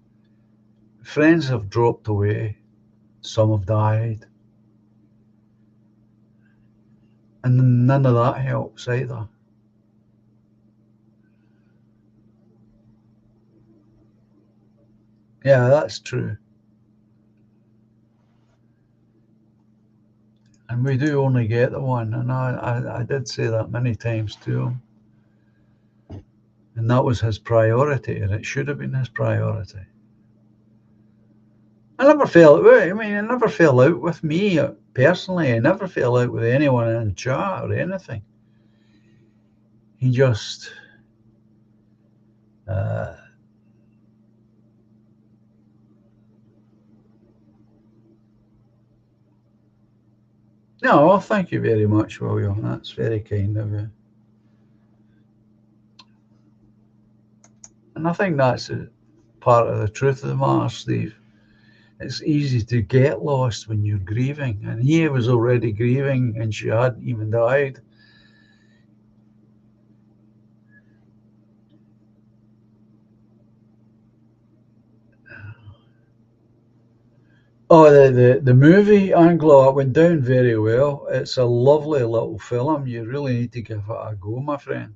friends have dropped away, some have died, and none of that helps either. Yeah, that's true. And we do only get the one, and I did say that many times to him. And that was his priority, and it should have been his priority. I never fell out with me personally. I never fell out with anyone in chat or anything. He just no, well, thank you very much, William. That's very kind of you. And I think that's part of the truth of the matter, Steve. It's easy to get lost when you're grieving. And he was already grieving and she hadn't even died. Oh, the movie Anglo went down very well. It's a lovely little film. You really need to give it a go, my friend.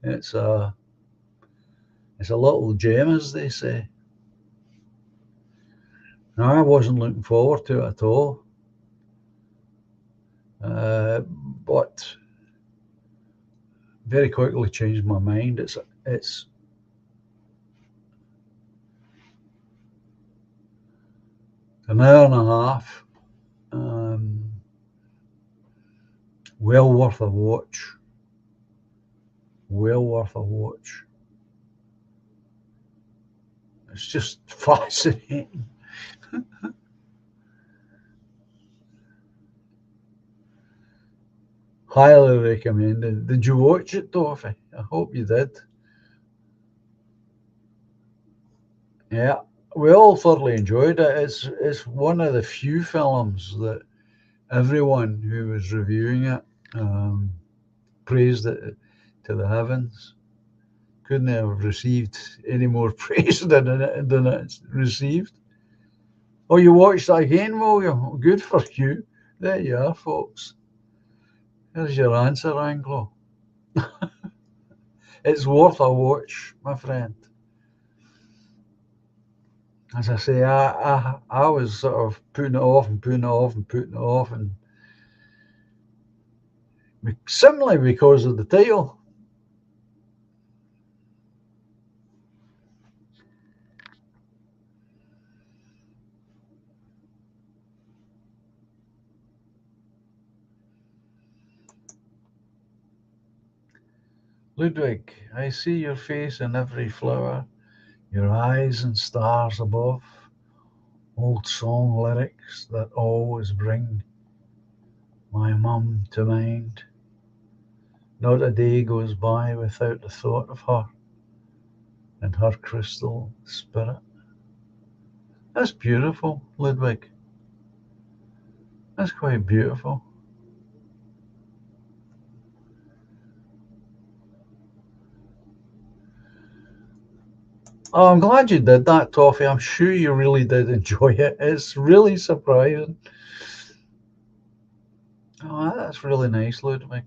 It's a little gem, as they say. No, I wasn't looking forward to it at all. But very quickly changed my mind. It's an hour and a half. Well worth a watch. Well worth a watch. It's just fascinating. Highly recommended. Did you watch it, Toffee? I hope you did. Yeah, we all thoroughly enjoyed it. It's one of the few films that everyone who was reviewing it praised it to the heavens. Couldn't have received any more praise than it's received. Oh, you watched that again, William? Good for you. There you are, folks. There's your answer, Anglo. It's worth a watch, my friend. As I say, I was sort of putting it off and putting it off and putting it off, and simply because of the title. Ludwig, I see your face in every flower, your eyes and stars above, old song lyrics that always bring my mum to mind. Not a day goes by without the thought of her and her crystal spirit. That's beautiful, Ludwig. That's quite beautiful. Oh, I'm glad you did that, Toffee. I'm sure you really did enjoy it. It's really surprising. Oh, that's really nice, Ludwig.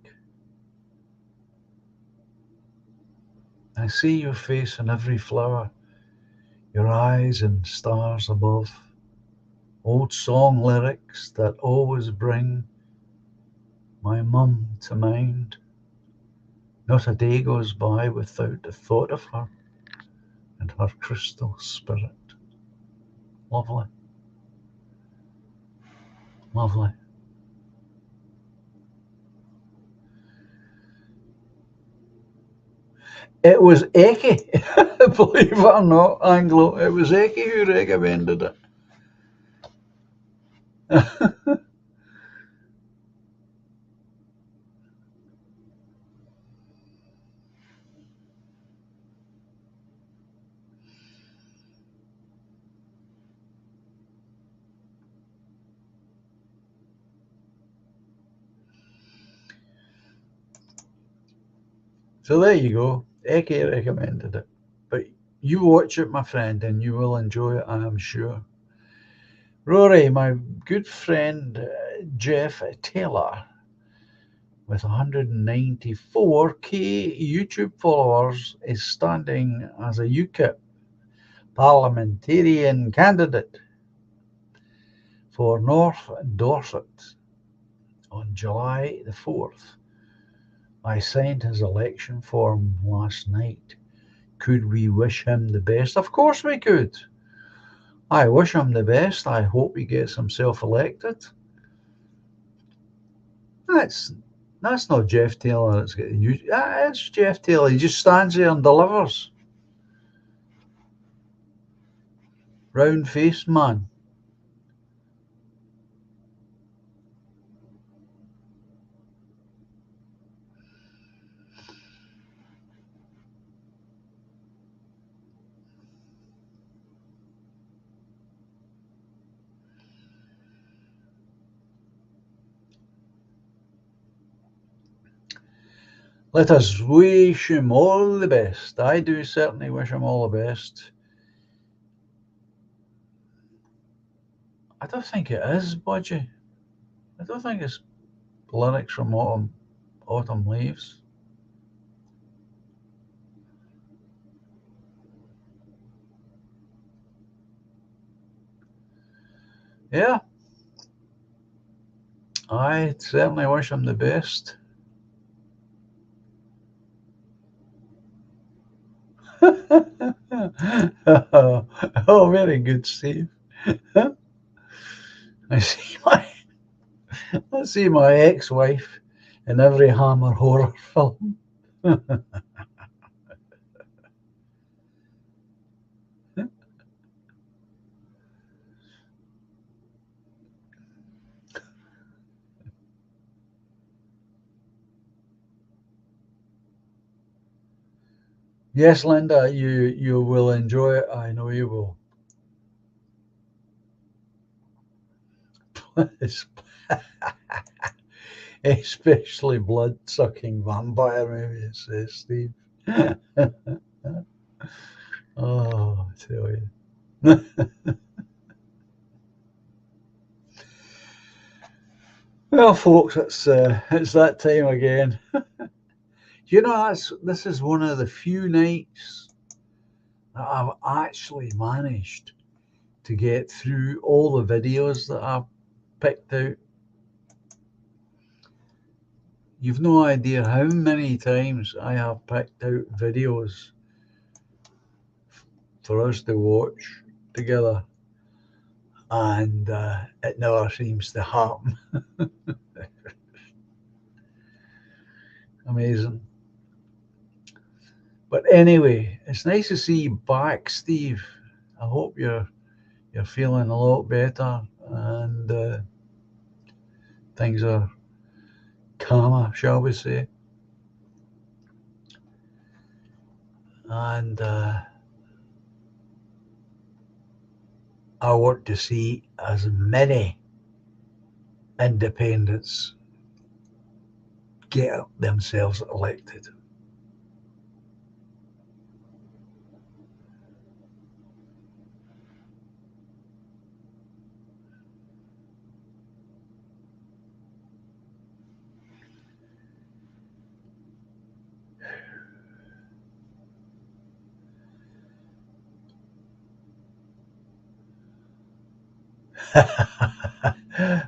I see your face in every flower, your eyes and stars above, old song lyrics that always bring my mum to mind. Not a day goes by without the thought of her and her crystal spirit. Lovely. Lovely. It was Eki, believe it or not, Anglo. It was Eki who recommended it. So there you go. Eki recommended it. But you watch it, my friend, and you will enjoy it, I am sure. Rory, my good friend Jeff Taylor, with 194k YouTube followers, is standing as a UKIP parliamentarian candidate for North Dorset on July the 4th. I signed his election form last night. Could we wish him the best? Of course we could. I wish him the best. I hope he gets himself elected. That's not Jeff Taylor. It's Jeff Taylor. He just stands there and delivers. Round-faced man. Let us wish him all the best. I do certainly wish him all the best. I don't think it is, Budgie. I don't think it's lyrics from Autumn Leaves. Yeah. I certainly wish him the best. Oh, very good, Steve. I see my ex-wife in every Hammer horror film. Yes, Linda, you will enjoy it. I know you will. Especially blood-sucking vampire movies, says Steve. Oh, I tell you. Well, folks, it's that time again. You know, this is one of the few nights that I've actually managed to get through all the videos that I've picked out. You've no idea how many times I have picked out videos for us to watch together, and it never seems to happen. Amazing. But anyway, it's nice to see you back, Steve. I hope you're feeling a lot better and things are calmer, shall we say. And I want to see as many independents get themselves elected.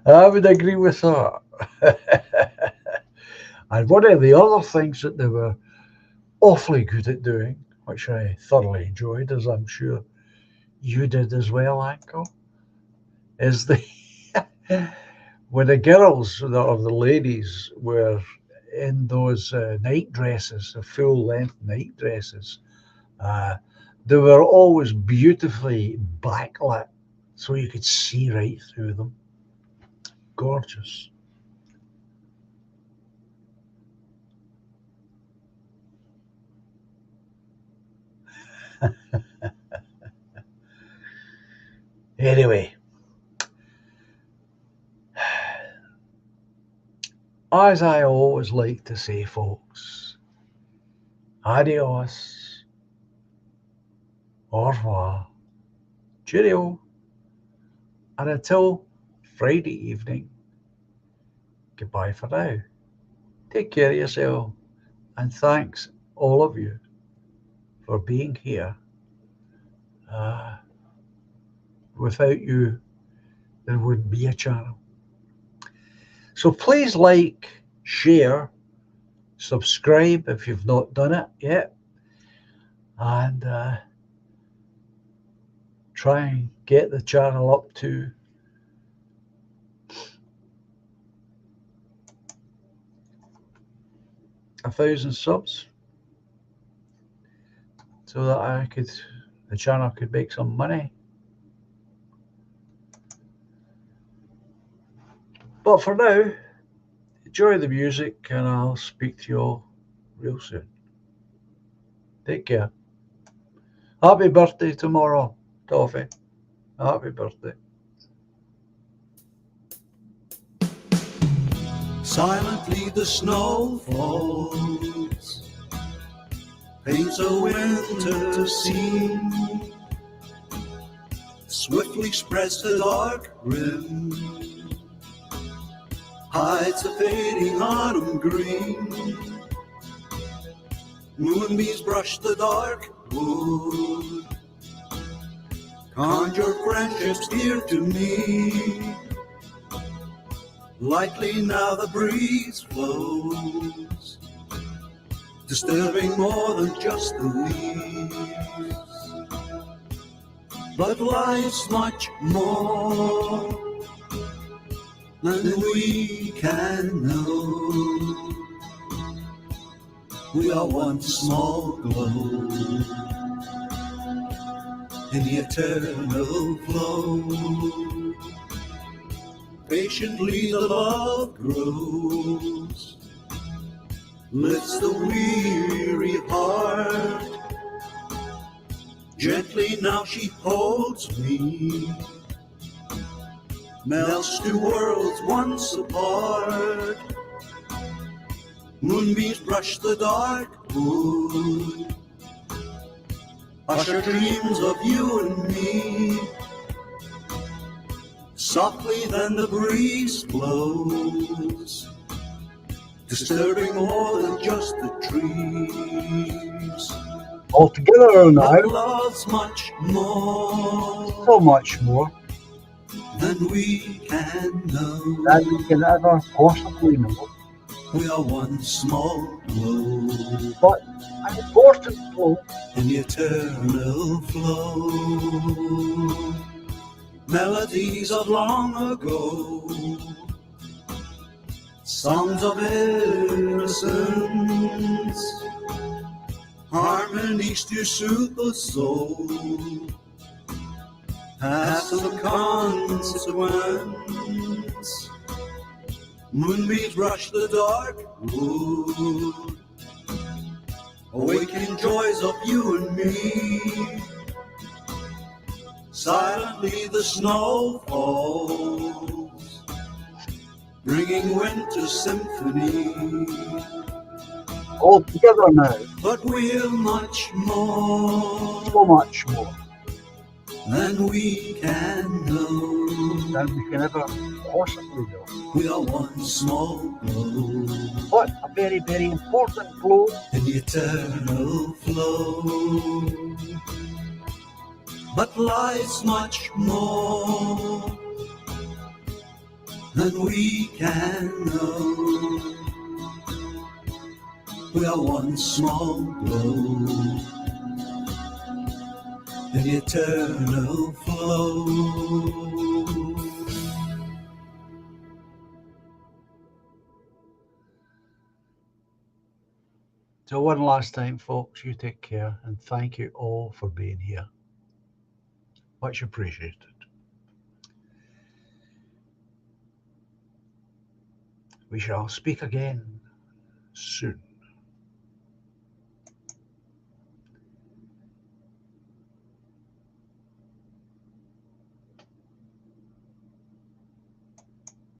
I would agree with that. And one of the other things that they were awfully good at doing, which I thoroughly enjoyed, as I'm sure you did as well, Uncle, is when the girls or the ladies were in those night dresses, the full-length night dresses, they were always beautifully backlit, so you could see right through them. Gorgeous. Anyway, as I always like to say, folks, adios, au revoir, cheerio, and until Friday evening, goodbye for now. Take care of yourself, and thanks all of you for being here. Without you, there wouldn't be a channel. So please like, share, subscribe if you've not done it yet, and try and get the channel up to 1,000 subs so that the channel could make some money. But for now, enjoy the music, and I'll speak to you all real soon. Take care. Happy birthday tomorrow, Toffee. Happy birthday. Silently the snow falls, paints a winter scene, swiftly spreads the dark rim, hides the fading autumn green. Moonbeams brush the dark wood, conjure friendships dear to me. Lightly now the breeze flows, disturbing more than just the leaves. But life's much more than we can know. We are one small glow in the eternal flow. Patiently the love grows, lifts the weary heart. Gently now she holds me, melts two worlds once apart. Moonbeams brush the dark wood, usher dreams of you and me. softly then the breeze blows, disturbing more than just the trees. All together now, But love's much more so much more than we can know. than we can ever possibly know. We are one small globe, But an important flow in the eternal flow. Melodies of long ago, songs of innocence, harmonies to soothe the soul, have some consequence. Moonbeams rush the dark wood, awakening joys of you and me. Silently the snow falls, bringing winter symphony. all together now, But we're much more so much more than we can know. than we can ever possibly know. We are one small globe, But a very, very important flow in the eternal flow. But life's much more than we can know. We are one small globe, in the eternal flow. So one last time, folks, you take care, and thank you all for being here. Much appreciated. We shall speak again soon.